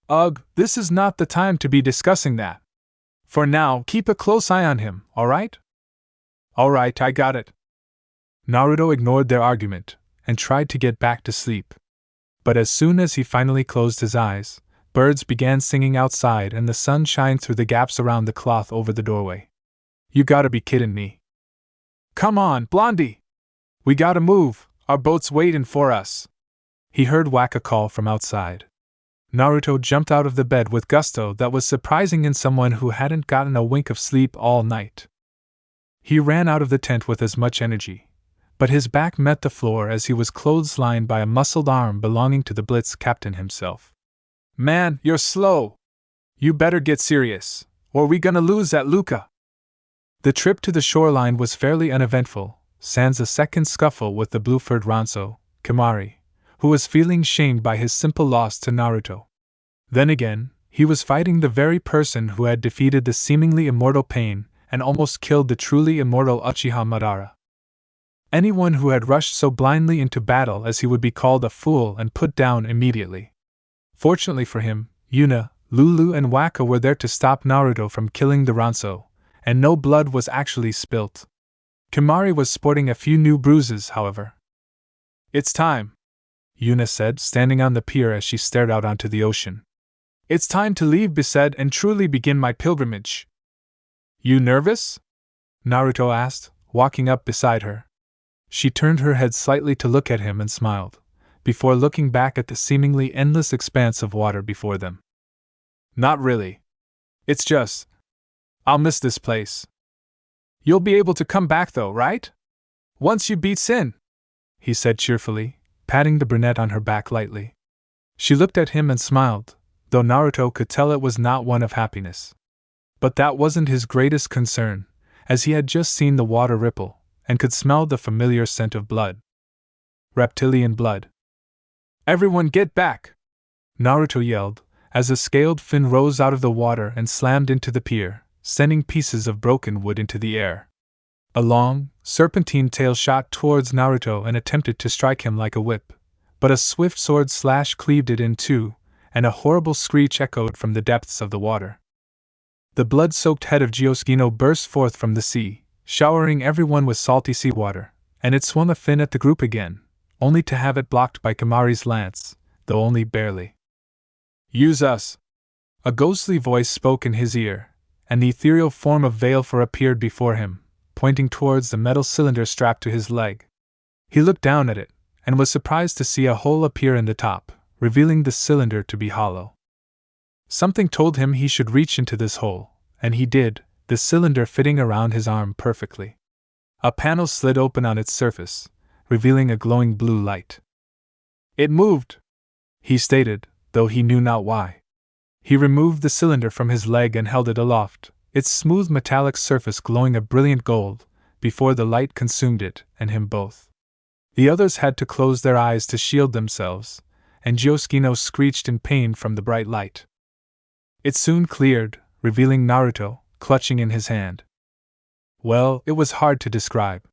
Ugh, this is not the time to be discussing that. For now, keep a close eye on him, alright? Alright, I got it. Naruto ignored their argument, and tried to get back to sleep. But as soon as he finally closed his eyes, birds began singing outside and the sun shined through the gaps around the cloth over the doorway. You gotta be kidding me. Come on, Blondie! We gotta move, our boat's waiting for us. He heard Wakka call from outside. Naruto jumped out of the bed with gusto that was surprising in someone who hadn't gotten a wink of sleep all night. He ran out of the tent with as much energy, but his back met the floor as he was clotheslined by a muscled arm belonging to the Blitz captain himself. Man, you're slow! You better get serious, or we gonna lose at Luca! The trip to the shoreline was fairly uneventful, sans a second scuffle with the blue-furred Ranso, Kimari, who was feeling shamed by his simple loss to Naruto. Then again, he was fighting the very person who had defeated the seemingly immortal Pain and almost killed the truly immortal Uchiha Madara. Anyone who had rushed so blindly into battle as he would be called a fool and put down immediately. Fortunately for him, Yuna, Lulu and Wakka were there to stop Naruto from killing the Ranso, and no blood was actually spilt. Kimari was sporting a few new bruises, however. It's time, Yuna said, standing on the pier as she stared out onto the ocean. It's time to leave Bhed and truly begin my pilgrimage. You nervous? Naruto asked, walking up beside her. She turned her head slightly to look at him and smiled, before looking back at the seemingly endless expanse of water before them. Not really. It's just, I'll miss this place. You'll be able to come back though, right? Once you beat Sin, he said cheerfully, patting the brunette on her back lightly. She looked at him and smiled, though Naruto could tell it was not one of happiness. But that wasn't his greatest concern, as he had just seen the water ripple, and could smell the familiar scent of blood. Reptilian blood. Everyone get back! Naruto yelled, as a scaled fin rose out of the water and slammed into the pier, sending pieces of broken wood into the air. A long, serpentine tail shot towards Naruto and attempted to strike him like a whip, but a swift sword slash cleaved it in two, and a horrible screech echoed from the depths of the water. The blood-soaked head of Geosgaeno burst forth from the sea, showering everyone with salty seawater, and it swung a fin at the group again, only to have it blocked by Kimari's lance, though only barely. Use us! A ghostly voice spoke in his ear, and the ethereal form of Valefor appeared before him, pointing towards the metal cylinder strapped to his leg. He looked down at it, and was surprised to see a hole appear in the top, revealing the cylinder to be hollow. Something told him he should reach into this hole, and he did, the cylinder fitting around his arm perfectly. A panel slid open on its surface, revealing a glowing blue light. It moved, he stated, though he knew not why. He removed the cylinder from his leg and held it aloft, its smooth metallic surface glowing a brilliant gold, before the light consumed it and him both. The others had to close their eyes to shield themselves, and Geosgaeno screeched in pain from the bright light. It soon cleared, revealing Naruto, clutching in his hand. Well, it was hard to describe.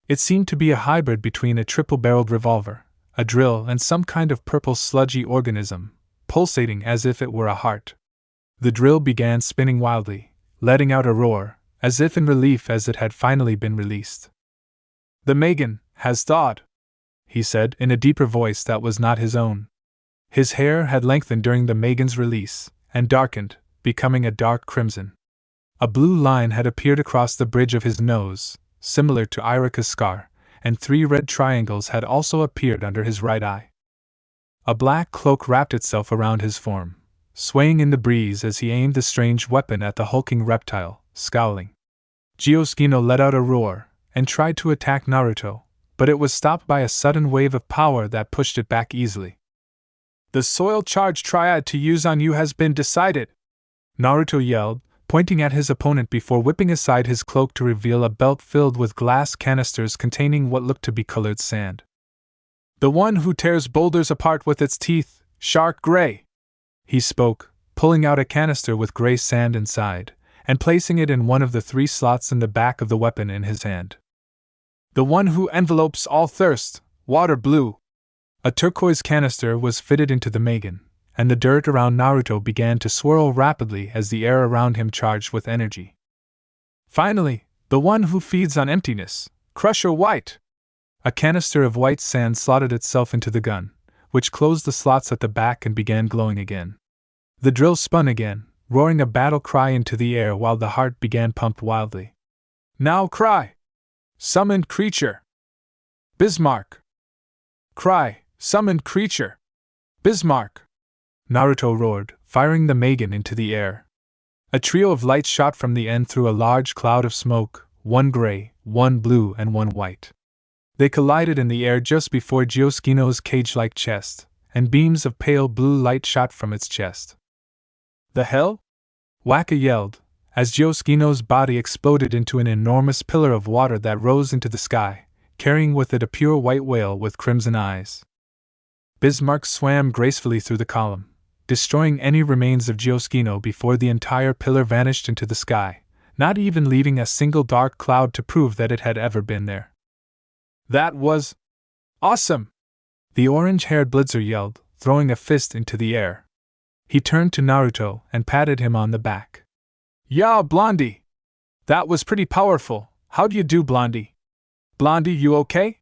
It seemed to be a hybrid between a triple-barreled revolver, a drill, and some kind of purple sludgy organism, pulsating as if it were a heart. The drill began spinning wildly, letting out a roar, as if in relief as it had finally been released. The Megan has thawed, he said in a deeper voice that was not his own. His hair had lengthened during the Megan's release, and darkened, becoming a dark crimson. A blue line had appeared across the bridge of his nose, similar to Irika's scar, and 3 red triangles had also appeared under his right eye. A black cloak wrapped itself around his form, swaying in the breeze as he aimed the strange weapon at the hulking reptile, scowling. Geosgaeno let out a roar, and tried to attack Naruto, but it was stopped by a sudden wave of power that pushed it back easily. The soil charge triad to use on you has been decided, Naruto yelled, pointing at his opponent before whipping aside his cloak to reveal a belt filled with glass canisters containing what looked to be colored sand. The one who tears boulders apart with its teeth, shark gray, he spoke, pulling out a canister with gray sand inside, and placing it in one of the 3 slots in the back of the weapon in his hand. The one who envelopes all thirst, water blue. A turquoise canister was fitted into the Megan, and the dirt around Naruto began to swirl rapidly as the air around him charged with energy. Finally, the one who feeds on emptiness, Crusher White. A canister of white sand slotted itself into the gun, which closed the slots at the back and began glowing again. The drill spun again, roaring a battle cry into the air while the heart began pumped wildly. Now cry! Summoned creature! Bismarck! Cry! Summoned creature! Bismarck! Naruto roared, firing the Megan into the air. A trio of lights shot from the end through a large cloud of smoke, one gray, one blue, and one white. They collided in the air just before Geosgaeno's cage-like chest, and beams of pale blue light shot from its chest. The hell? Wakka yelled, as Geosgaeno's body exploded into an enormous pillar of water that rose into the sky, carrying with it a pure white whale with crimson eyes. Bismarck swam gracefully through the column, destroying any remains of Geosgaeno before the entire pillar vanished into the sky, not even leaving a single dark cloud to prove that it had ever been there. That was awesome! The orange-haired Blitzer yelled, throwing a fist into the air. He turned to Naruto and patted him on the back. "Yeah, Blondie! That was pretty powerful. How'd you do, Blondie? Blondie, you okay?"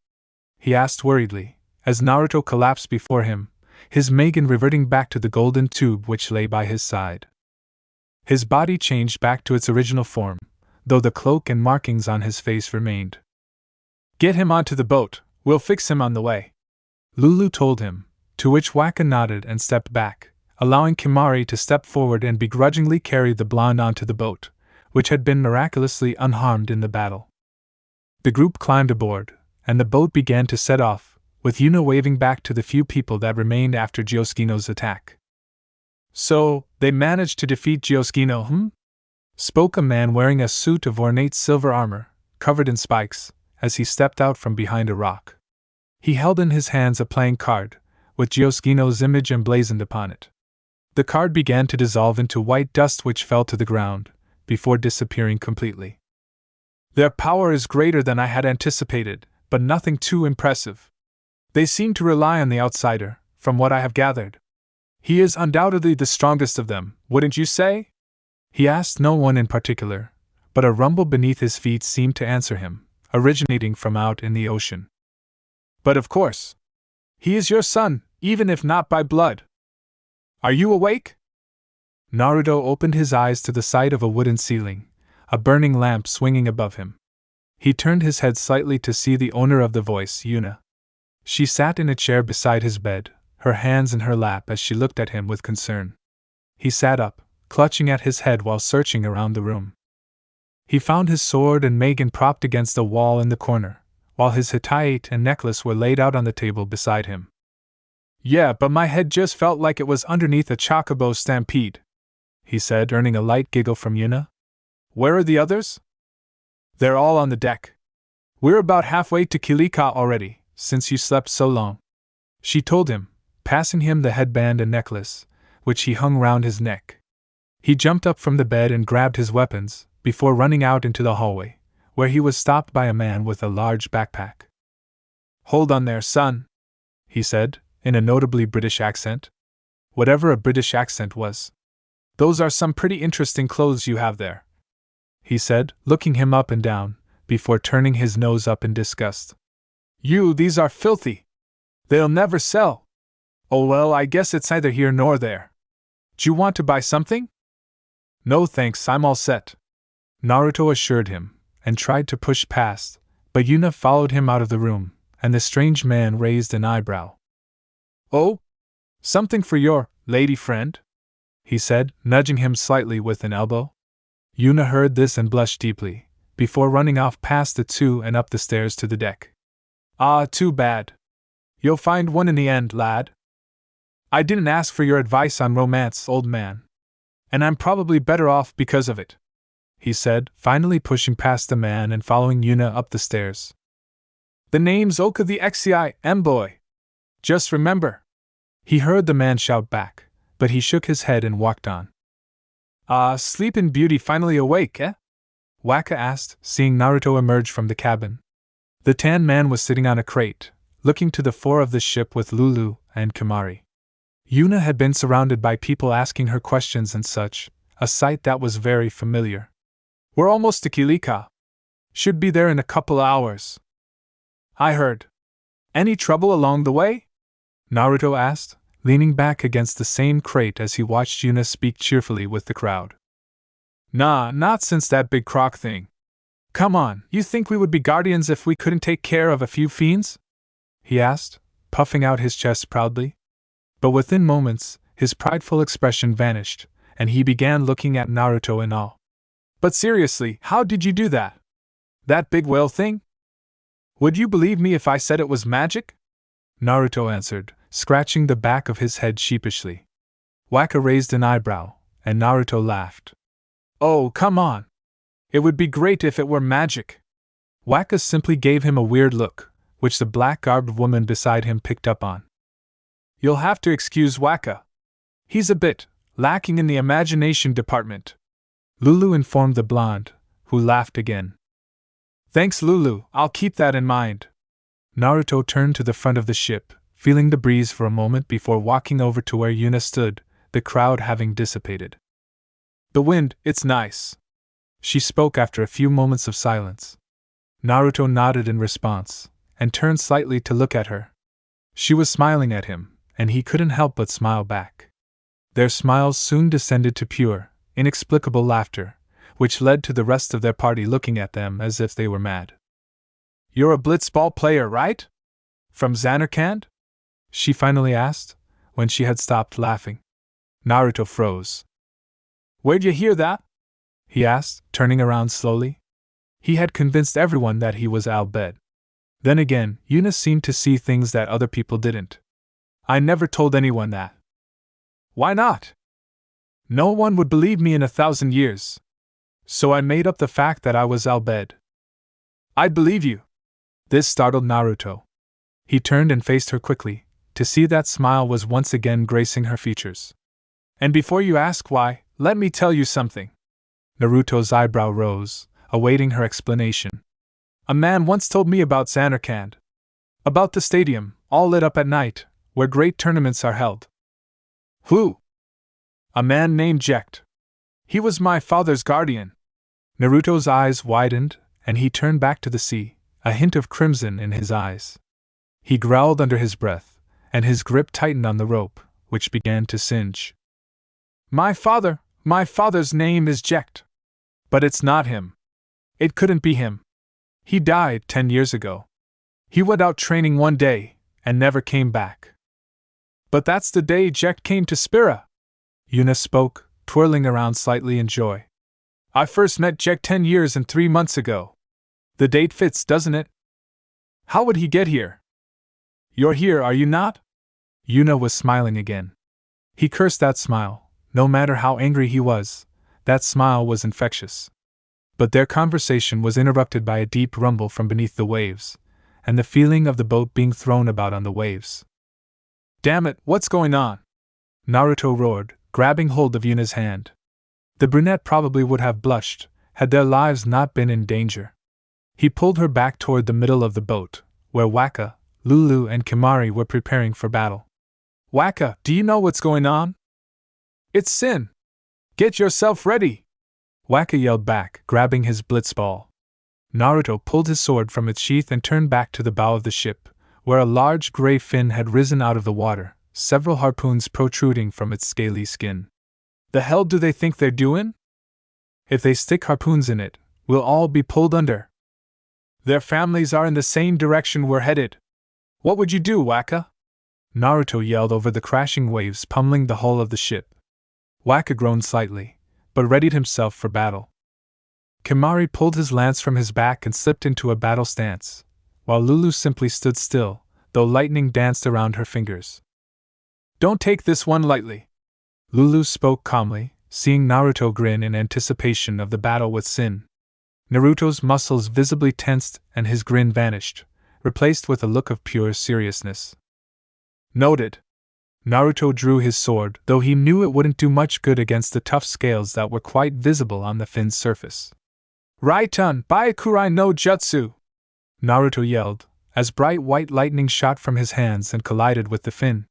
he asked worriedly, as Naruto collapsed before him, his Megan reverting back to the golden tube which lay by his side. His body changed back to its original form, though the cloak and markings on his face remained. "Get him onto the boat, we'll fix him on the way," Lulu told him, to which Wakka nodded and stepped back, allowing Kimari to step forward and begrudgingly carry the blonde onto the boat, which had been miraculously unharmed in the battle. The group climbed aboard, and the boat began to set off, with Yuna waving back to the few people that remained after Geosgaeno's attack. "So, they managed to defeat Geosgaeno, spoke a man wearing a suit of ornate silver armor, covered in spikes, as he stepped out from behind a rock. He held in his hands a playing card, with Geosgaeno's image emblazoned upon it. The card began to dissolve into white dust which fell to the ground, before disappearing completely. "Their power is greater than I had anticipated, but nothing too impressive. They seem to rely on the outsider, from what I have gathered. He is undoubtedly the strongest of them, wouldn't you say?" He asked no one in particular, but a rumble beneath his feet seemed to answer him, originating from out in the ocean. "But of course. He is your son, even if not by blood. Are you awake?" Naruto opened his eyes to the sight of a wooden ceiling, a burning lamp swinging above him. He turned his head slightly to see the owner of the voice, Yuna. She sat in a chair beside his bed, her hands in her lap as she looked at him with concern. He sat up, clutching at his head while searching around the room. He found his sword and Megan propped against a wall in the corner, while his hittite and necklace were laid out on the table beside him. "Yeah, but my head just felt like it was underneath a chocobo stampede," he said, earning a light giggle from Yuna. "Where are the others?" "They're all on the deck. We're about halfway to Kilika already, since you slept so long," she told him, passing him the headband and necklace, which he hung round his neck. He jumped up from the bed and grabbed his weapons, before running out into the hallway, where he was stopped by a man with a large backpack. "Hold on there, son," he said, in a notably British accent. Whatever a British accent was. "Those are some pretty interesting clothes you have there," he said, looking him up and down, before turning his nose up in disgust. These are filthy. They'll never sell." "Oh well, I guess it's neither here nor there. D'you want to buy something?" "No thanks, I'm all set," Naruto assured him, and tried to push past, but Yuna followed him out of the room, and the strange man raised an eyebrow. "Oh? Something for your lady friend?" he said, nudging him slightly with an elbow. Yuna heard this and blushed deeply, before running off past the two and up the stairs to the deck. "Ah, too bad. You'll find one in the end, lad. I didn't ask for your advice on romance, old man. And I'm probably better off because of it," he said, finally pushing past the man and following Yuna up the stairs. "The name's Oka the Xi boy. Just remember." He heard the man shout back, but he shook his head and walked on. "Ah, Sleepin' Beauty finally awake, eh?" Wakka asked, seeing Naruto emerge from the cabin. The tan man was sitting on a crate, looking to the fore of the ship with Lulu and Kimari. Yuna had been surrounded by people asking her questions and such, a sight that was very familiar. "We're almost to Kilika. Should be there in a couple hours." I heard. Any trouble along the way? Naruto asked, leaning back against the same crate as he watched Yuna speak cheerfully with the crowd. Nah, not since that big croc thing. Come on, you think we would be guardians if we couldn't take care of a few fiends? He asked, puffing out his chest proudly. But within moments, his prideful expression vanished, and he began looking at Naruto in awe. But seriously, how did you do that? That big whale thing? Would you believe me if I said it was magic? Naruto answered, scratching the back of his head sheepishly. Wakka raised an eyebrow, and Naruto laughed. Oh, come on! It would be great if it were magic. Wakka simply gave him a weird look, which the black-garbed woman beside him picked up on. You'll have to excuse Wakka. He's a bit lacking in the imagination department, Lulu informed the blonde, who laughed again. Thanks, Lulu, I'll keep that in mind. Naruto turned to the front of the ship, feeling the breeze for a moment before walking over to where Yuna stood, the crowd having dissipated. The wind, it's nice. She spoke after a few moments of silence. Naruto nodded in response, and turned slightly to look at her. She was smiling at him, and he couldn't help but smile back. Their smiles soon descended to pure, inexplicable laughter, which led to the rest of their party looking at them as if they were mad. You're a blitzball player, right? From Zanarkand? She finally asked, when she had stopped laughing. Naruto froze. Where'd you hear that? He asked, turning around slowly. He had convinced everyone that he was Bhed. Then again, Yuna seemed to see things that other people didn't. I never told anyone that. Why not? No one would believe me in 1,000 years. So I made up the fact that I was Bhed. I'd believe you. This startled Naruto. He turned and faced her quickly, to see that smile was once again gracing her features. And before you ask why, let me tell you something. Naruto's eyebrow rose, awaiting her explanation. A man once told me about Zanarkand. About the stadium, all lit up at night, where great tournaments are held. Who? A man named Jecht. He was my father's guardian. Naruto's eyes widened, and he turned back to the sea, a hint of crimson in his eyes. He growled under his breath, and his grip tightened on the rope, which began to singe. My father's name is Jecht. But it's not him. It couldn't be him. He died 10 years ago. He went out training one day, and never came back. But that's the day Jecht came to Spira. Yuna spoke, twirling around slightly in joy. I first met Jecht 10 years and 3 months ago. The date fits, doesn't it? How would he get here? You're here, are you not? Yuna was smiling again. He cursed that smile. No matter how angry he was, that smile was infectious. But their conversation was interrupted by a deep rumble from beneath the waves, and the feeling of the boat being thrown about on the waves. Damn it, what's going on? Naruto roared, grabbing hold of Yuna's hand. The brunette probably would have blushed, had their lives not been in danger. He pulled her back toward the middle of the boat, where Wakka, Lulu, and Kimari were preparing for battle. Wakka, do you know what's going on? It's Sin! Get yourself ready! Wakka yelled back, grabbing his blitzball. Naruto pulled his sword from its sheath and turned back to the bow of the ship, where a large gray fin had risen out of the water, several harpoons protruding from its scaly skin. The hell do they think they're doing? If they stick harpoons in it, we'll all be pulled under. Their families are in the same direction we're headed. What would you do, Wakka? Naruto yelled over the crashing waves pummeling the hull of the ship. Wakka groaned slightly, but readied himself for battle. Kimari pulled his lance from his back and slipped into a battle stance, while Lulu simply stood still, though lightning danced around her fingers. Don't take this one lightly. Lulu spoke calmly, seeing Naruto grin in anticipation of the battle with Sin. Naruto's muscles visibly tensed and his grin vanished, replaced with a look of pure seriousness. Noted. Naruto drew his sword, though he knew it wouldn't do much good against the tough scales that were quite visible on the fin's surface. Raitun, Byakurai no Jutsu! Naruto yelled, as bright white lightning shot from his hands and collided with the fin.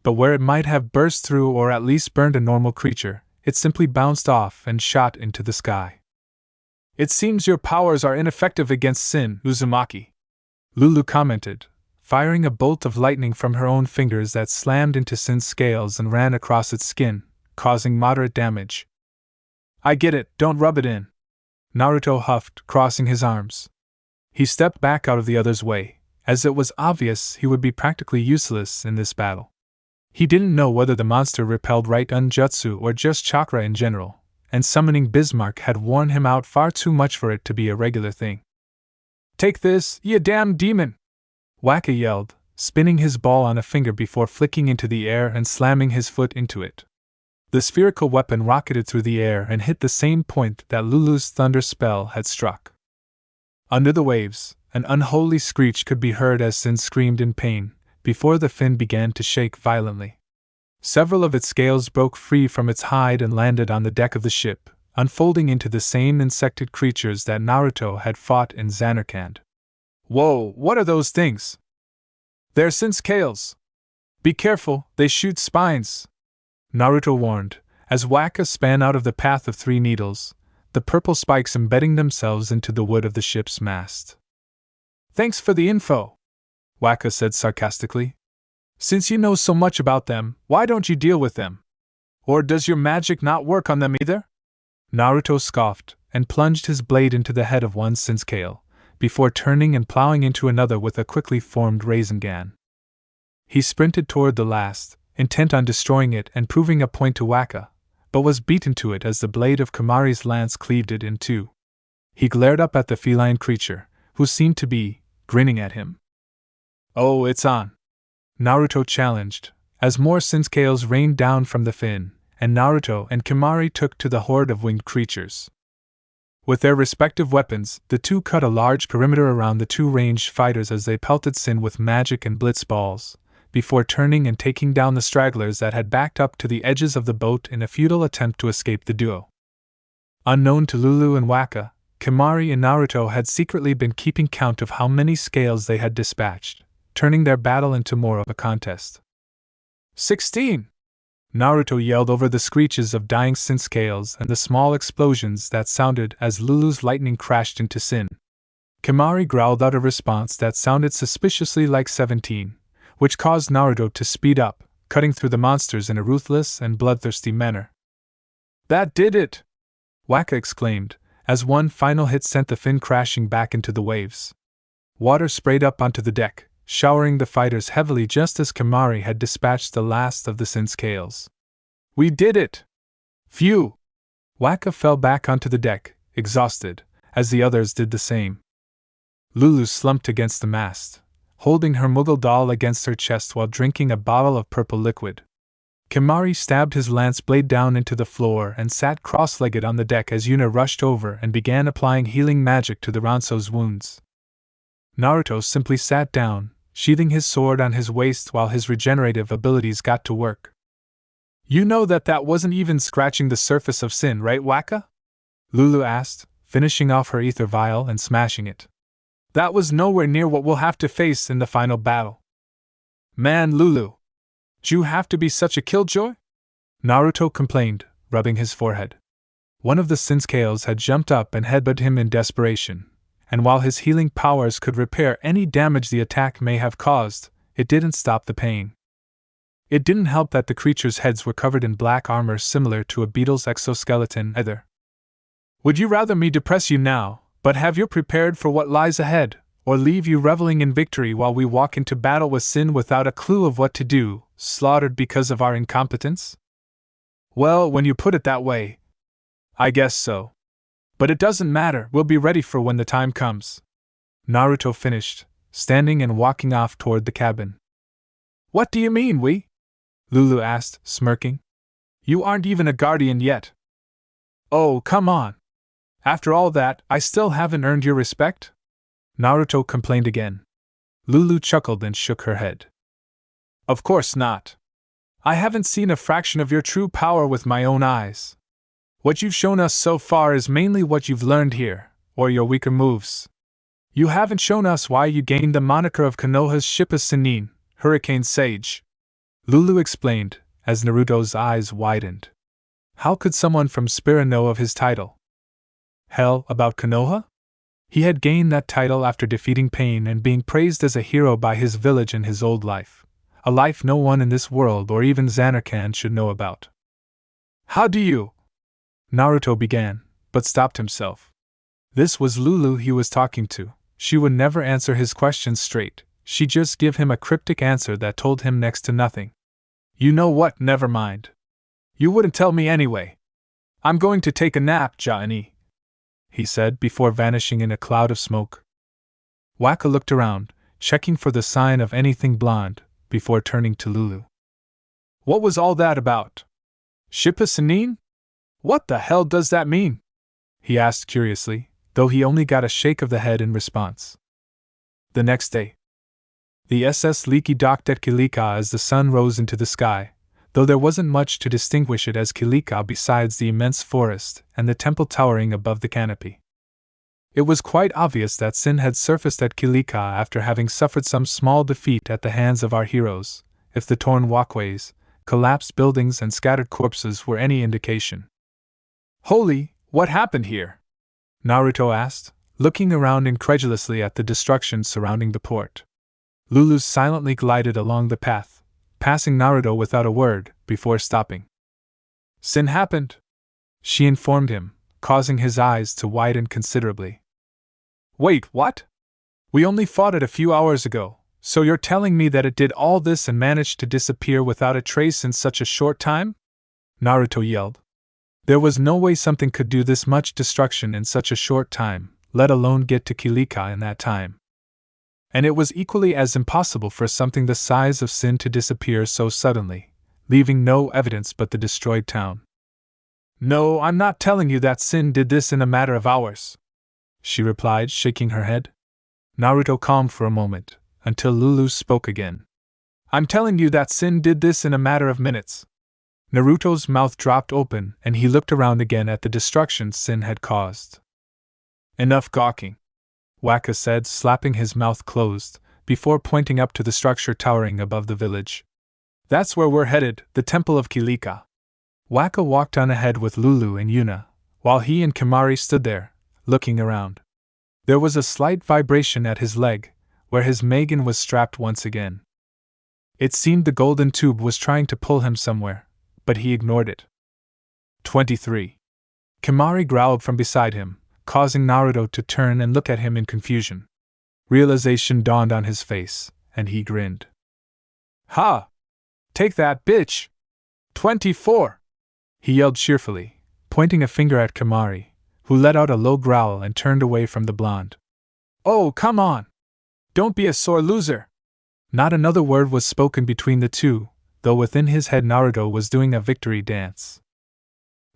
But where it might have burst through or at least burned a normal creature, it simply bounced off and shot into the sky. It seems your powers are ineffective against Sin, Uzumaki. Lulu commented, firing a bolt of lightning from her own fingers that slammed into Sin's scales and ran across its skin, causing moderate damage. I get it, don't rub it in. Naruto huffed, crossing his arms. He stepped back out of the other's way, as it was obvious he would be practically useless in this battle. He didn't know whether the monster repelled right Unjutsu or just chakra in general, and summoning Bismarck had worn him out far too much for it to be a regular thing. Take this, you damn demon! Wakka yelled, spinning his ball on a finger before flicking into the air and slamming his foot into it. The spherical weapon rocketed through the air and hit the same point that Lulu's thunder spell had struck. Under the waves, an unholy screech could be heard as Sin screamed in pain, before the fin began to shake violently. Several of its scales broke free from its hide and landed on the deck of the ship, unfolding into the same insected creatures that Naruto had fought in Zanarkand. Whoa, what are those things? They're Sin's scales. Be careful, they shoot spines, Naruto warned, as Wakka span out of the path of three needles, the purple spikes embedding themselves into the wood of the ship's mast. Thanks for the info, Wakka said sarcastically. Since you know so much about them, why don't you deal with them? Or does your magic not work on them either? Naruto scoffed, and plunged his blade into the head of one Sin scale, before turning and plowing into another with a quickly formed Rasengan. He sprinted toward the last, intent on destroying it and proving a point to Wakka, but was beaten to it as the blade of Kimari's lance cleaved it in two. He glared up at the feline creature, who seemed to be grinning at him. Oh, it's on, Naruto challenged, as more Sin scales rained down from the fin, and Naruto and Kimari took to the horde of winged creatures. With their respective weapons, the two cut a large perimeter around the two ranged fighters as they pelted Sin with magic and blitz balls, before turning and taking down the stragglers that had backed up to the edges of the boat in a futile attempt to escape the duo. Unknown to Lulu and Wakka, Kimari and Naruto had secretly been keeping count of how many scales they had dispatched, turning their battle into more of a contest. 16! Naruto yelled over the screeches of dying Sin scales and the small explosions that sounded as Lulu's lightning crashed into Sin. Kimari growled out a response that sounded suspiciously like 17, which caused Naruto to speed up, cutting through the monsters in a ruthless and bloodthirsty manner. That did it! Wakka exclaimed, as one final hit sent the fin crashing back into the waves. Water sprayed up onto the deck, showering the fighters heavily just as Kimari had dispatched the last of the Sin scales. We did it! Phew! Wakka fell back onto the deck, exhausted, as the others did the same. Lulu slumped against the mast, holding her Muggle doll against her chest while drinking a bottle of purple liquid. Kimari stabbed his lance blade down into the floor and sat cross-legged on the deck as Yuna rushed over and began applying healing magic to the Ranso's wounds. Naruto simply sat down, sheathing his sword on his waist while his regenerative abilities got to work. You know that wasn't even scratching the surface of Sin, right, Wakka? Lulu asked, finishing off her ether vial and smashing it. That was nowhere near what we'll have to face in the final battle. Man, Lulu! Do you have to be such a killjoy? Naruto complained, rubbing his forehead. One of the Sin scales had jumped up and headbutted him in desperation, and while his healing powers could repair any damage the attack may have caused, it didn't stop the pain. It didn't help that the creatures' heads were covered in black armor similar to a beetle's exoskeleton either. Would you rather me depress you now, but have you prepared for what lies ahead, or leave you reveling in victory while we walk into battle with Sin without a clue of what to do, slaughtered because of our incompetence? Well, when you put it that way, I guess so. But it doesn't matter, we'll be ready for when the time comes. Naruto finished, standing and walking off toward the cabin. What do you mean, we? Lulu asked, smirking. You aren't even a guardian yet. Oh, come on. After all that, I still haven't earned your respect? Naruto complained again. Lulu chuckled and shook her head. Of course not. I haven't seen a fraction of your true power with my own eyes. What you've shown us so far is mainly what you've learned here, or your weaker moves. You haven't shown us why you gained the moniker of Konoha's Shippa Sennin, Hurricane Sage. Lulu explained, as Naruto's eyes widened. How could someone from Spira know of his title? Hell, about Konoha? He had gained that title after defeating pain and being praised as a hero by his village in his old life, a life no one in this world or even Zanarkand should know about. How do you? Naruto began, but stopped himself. This was Lulu he was talking to. She would never answer his questions straight, she'd just give him a cryptic answer that told him next to nothing. You know what, never mind. You wouldn't tell me anyway. I'm going to take a nap, Johnny, he said before vanishing in a cloud of smoke. Wakka looked around, checking for the sign of anything blonde, before turning to Lulu. What was all that about? Shippa Senin? What the hell does that mean? He asked curiously, though he only got a shake of the head in response. The next day, the SS Leaky docked at Kilika as the sun rose into the sky, though there wasn't much to distinguish it as Kilika besides the immense forest and the temple towering above the canopy. It was quite obvious that Sin had surfaced at Kilika after having suffered some small defeat at the hands of our heroes, if the torn walkways, collapsed buildings and scattered corpses were any indication. Holy, what happened here? Naruto asked, looking around incredulously at the destruction surrounding the port. Lulu silently glided along the path, passing Naruto without a word, before stopping. Sin happened, she informed him, causing his eyes to widen considerably. Wait, what? We only fought it a few hours ago, so you're telling me that it did all this and managed to disappear without a trace in such a short time? Naruto yelled. There was no way something could do this much destruction in such a short time, let alone get to Kilika in that time. And it was equally as impossible for something the size of Sin to disappear so suddenly, leaving no evidence but the destroyed town. No, I'm not telling you that Sin did this in a matter of hours, she replied, shaking her head. Naruto calmed for a moment, until Lulu spoke again. I'm telling you that Sin did this in a matter of minutes. Naruto's mouth dropped open and he looked around again at the destruction Sin had caused. Enough gawking, Wakka said, slapping his mouth closed, before pointing up to the structure towering above the village. That's where we're headed, the Temple of Kilika. Wakka walked on ahead with Lulu and Yuna, while he and Kimari stood there, looking around. There was a slight vibration at his leg, where his Megan was strapped once again. It seemed the golden tube was trying to pull him somewhere, but he ignored it. 23. Kimari growled from beside him, causing Naruto to turn and look at him in confusion. Realization dawned on his face, and he grinned. Ha! Take that, bitch! 24! He yelled cheerfully, pointing a finger at Kimari, who let out a low growl and turned away from the blonde. Oh, come on! Don't be a sore loser! Not another word was spoken between the two, though within his head Naruto was doing a victory dance.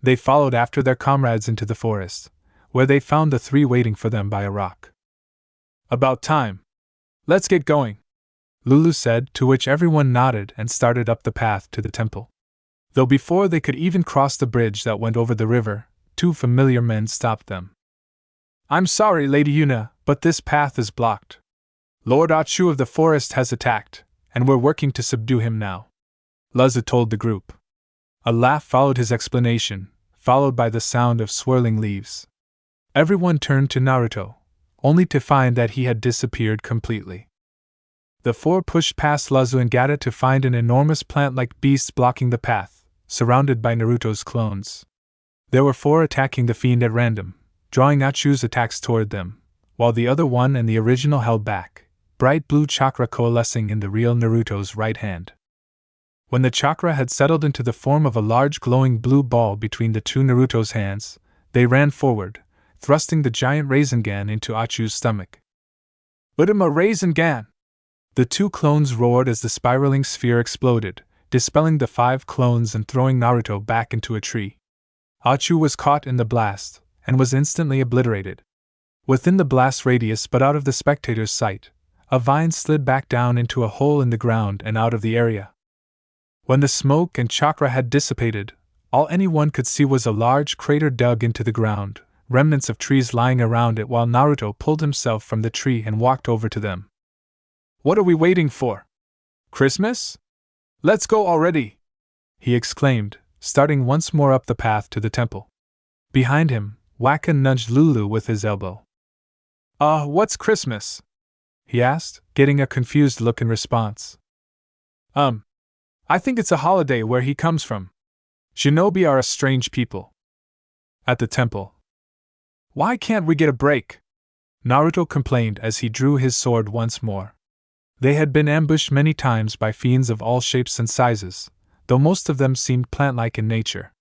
They followed after their comrades into the forest, where they found the three waiting for them by a rock. About time. Let's get going, Lulu said, to which everyone nodded and started up the path to the temple. Though before they could even cross the bridge that went over the river, two familiar men stopped them. I'm sorry, Lady Yuna, but this path is blocked. Lord Achu of the forest has attacked, and we're working to subdue him now, Luzza told the group. A laugh followed his explanation, followed by the sound of swirling leaves. Everyone turned to Naruto, only to find that he had disappeared completely. The four pushed past Luzzu and Gata to find an enormous plant-like beast blocking the path, surrounded by Naruto's clones. There were four attacking the fiend at random, drawing Achu's attacks toward them, while the other one and the original held back, bright blue chakra coalescing in the real Naruto's right hand. When the chakra had settled into the form of a large glowing blue ball between the two Naruto's hands, they ran forward, thrusting the giant Rasengan into Achu's stomach. Put him a Rasengan! The two clones roared as the spiraling sphere exploded, dispelling the 5 clones and throwing Naruto back into a tree. Achu was caught in the blast, and was instantly obliterated. Within the blast radius but out of the spectator's sight, a vine slid back down into a hole in the ground and out of the area. When the smoke and chakra had dissipated, all anyone could see was a large crater dug into the ground, remnants of trees lying around it, while Naruto pulled himself from the tree and walked over to them. What are we waiting for? Christmas? Let's go already! He exclaimed, starting once more up the path to the temple. Behind him, Wakka nudged Lulu with his elbow. What's Christmas?" he asked, getting a confused look in response. I think it's a holiday where he comes from. Shinobi are a strange people. At the temple. Why can't we get a break? Naruto complained as he drew his sword once more. They had been ambushed many times by fiends of all shapes and sizes, though most of them seemed plant-like in nature.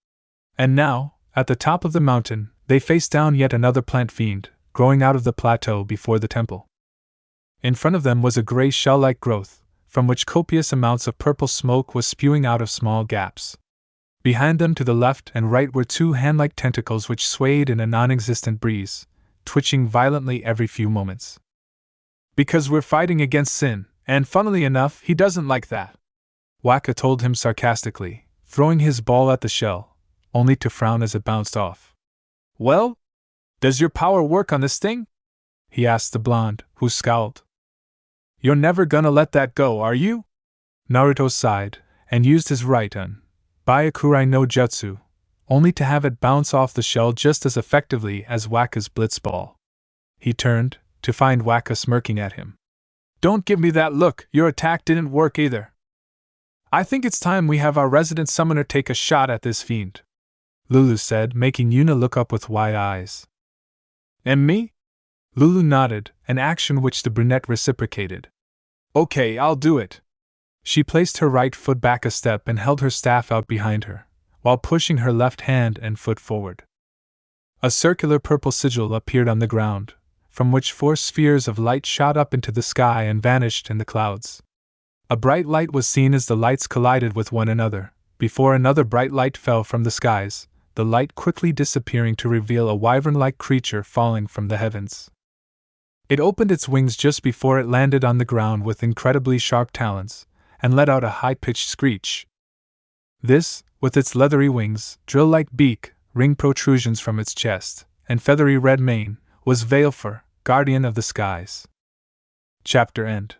And now, at the top of the mountain, they faced down yet another plant fiend, growing out of the plateau before the temple. In front of them was a gray shell-like growth, from which copious amounts of purple smoke was spewing out of small gaps. Behind them to the left and right were two hand-like tentacles which swayed in a non-existent breeze, twitching violently every few moments. Because we're fighting against sin, and funnily enough, he doesn't like that, Wakka told him sarcastically, throwing his ball at the shell, only to frown as it bounced off. Well? Does your power work on this thing? He asked the blonde, who scowled. You're never gonna let that go, are you? Naruto sighed, and used his right Byakurai no Jutsu, only to have it bounce off the shell just as effectively as Wakka's blitz ball. He turned, to find Wakka smirking at him. Don't give me that look, your attack didn't work either. I think it's time we have our resident summoner take a shot at this fiend, Lulu said, making Yuna look up with wide eyes. And me? Lulu nodded, an action which the brunette reciprocated. Okay, I'll do it. She placed her right foot back a step and held her staff out behind her, while pushing her left hand and foot forward. A circular purple sigil appeared on the ground, from which 4 spheres of light shot up into the sky and vanished in the clouds. A bright light was seen as the lights collided with one another, before another bright light fell from the skies, the light quickly disappearing to reveal a wyvern-like creature falling from the heavens. It opened its wings just before it landed on the ground with incredibly sharp talons, and let out a high-pitched screech. This, with its leathery wings, drill-like beak, ring protrusions from its chest, and feathery red mane, was Valefor, guardian of the skies. Chapter end.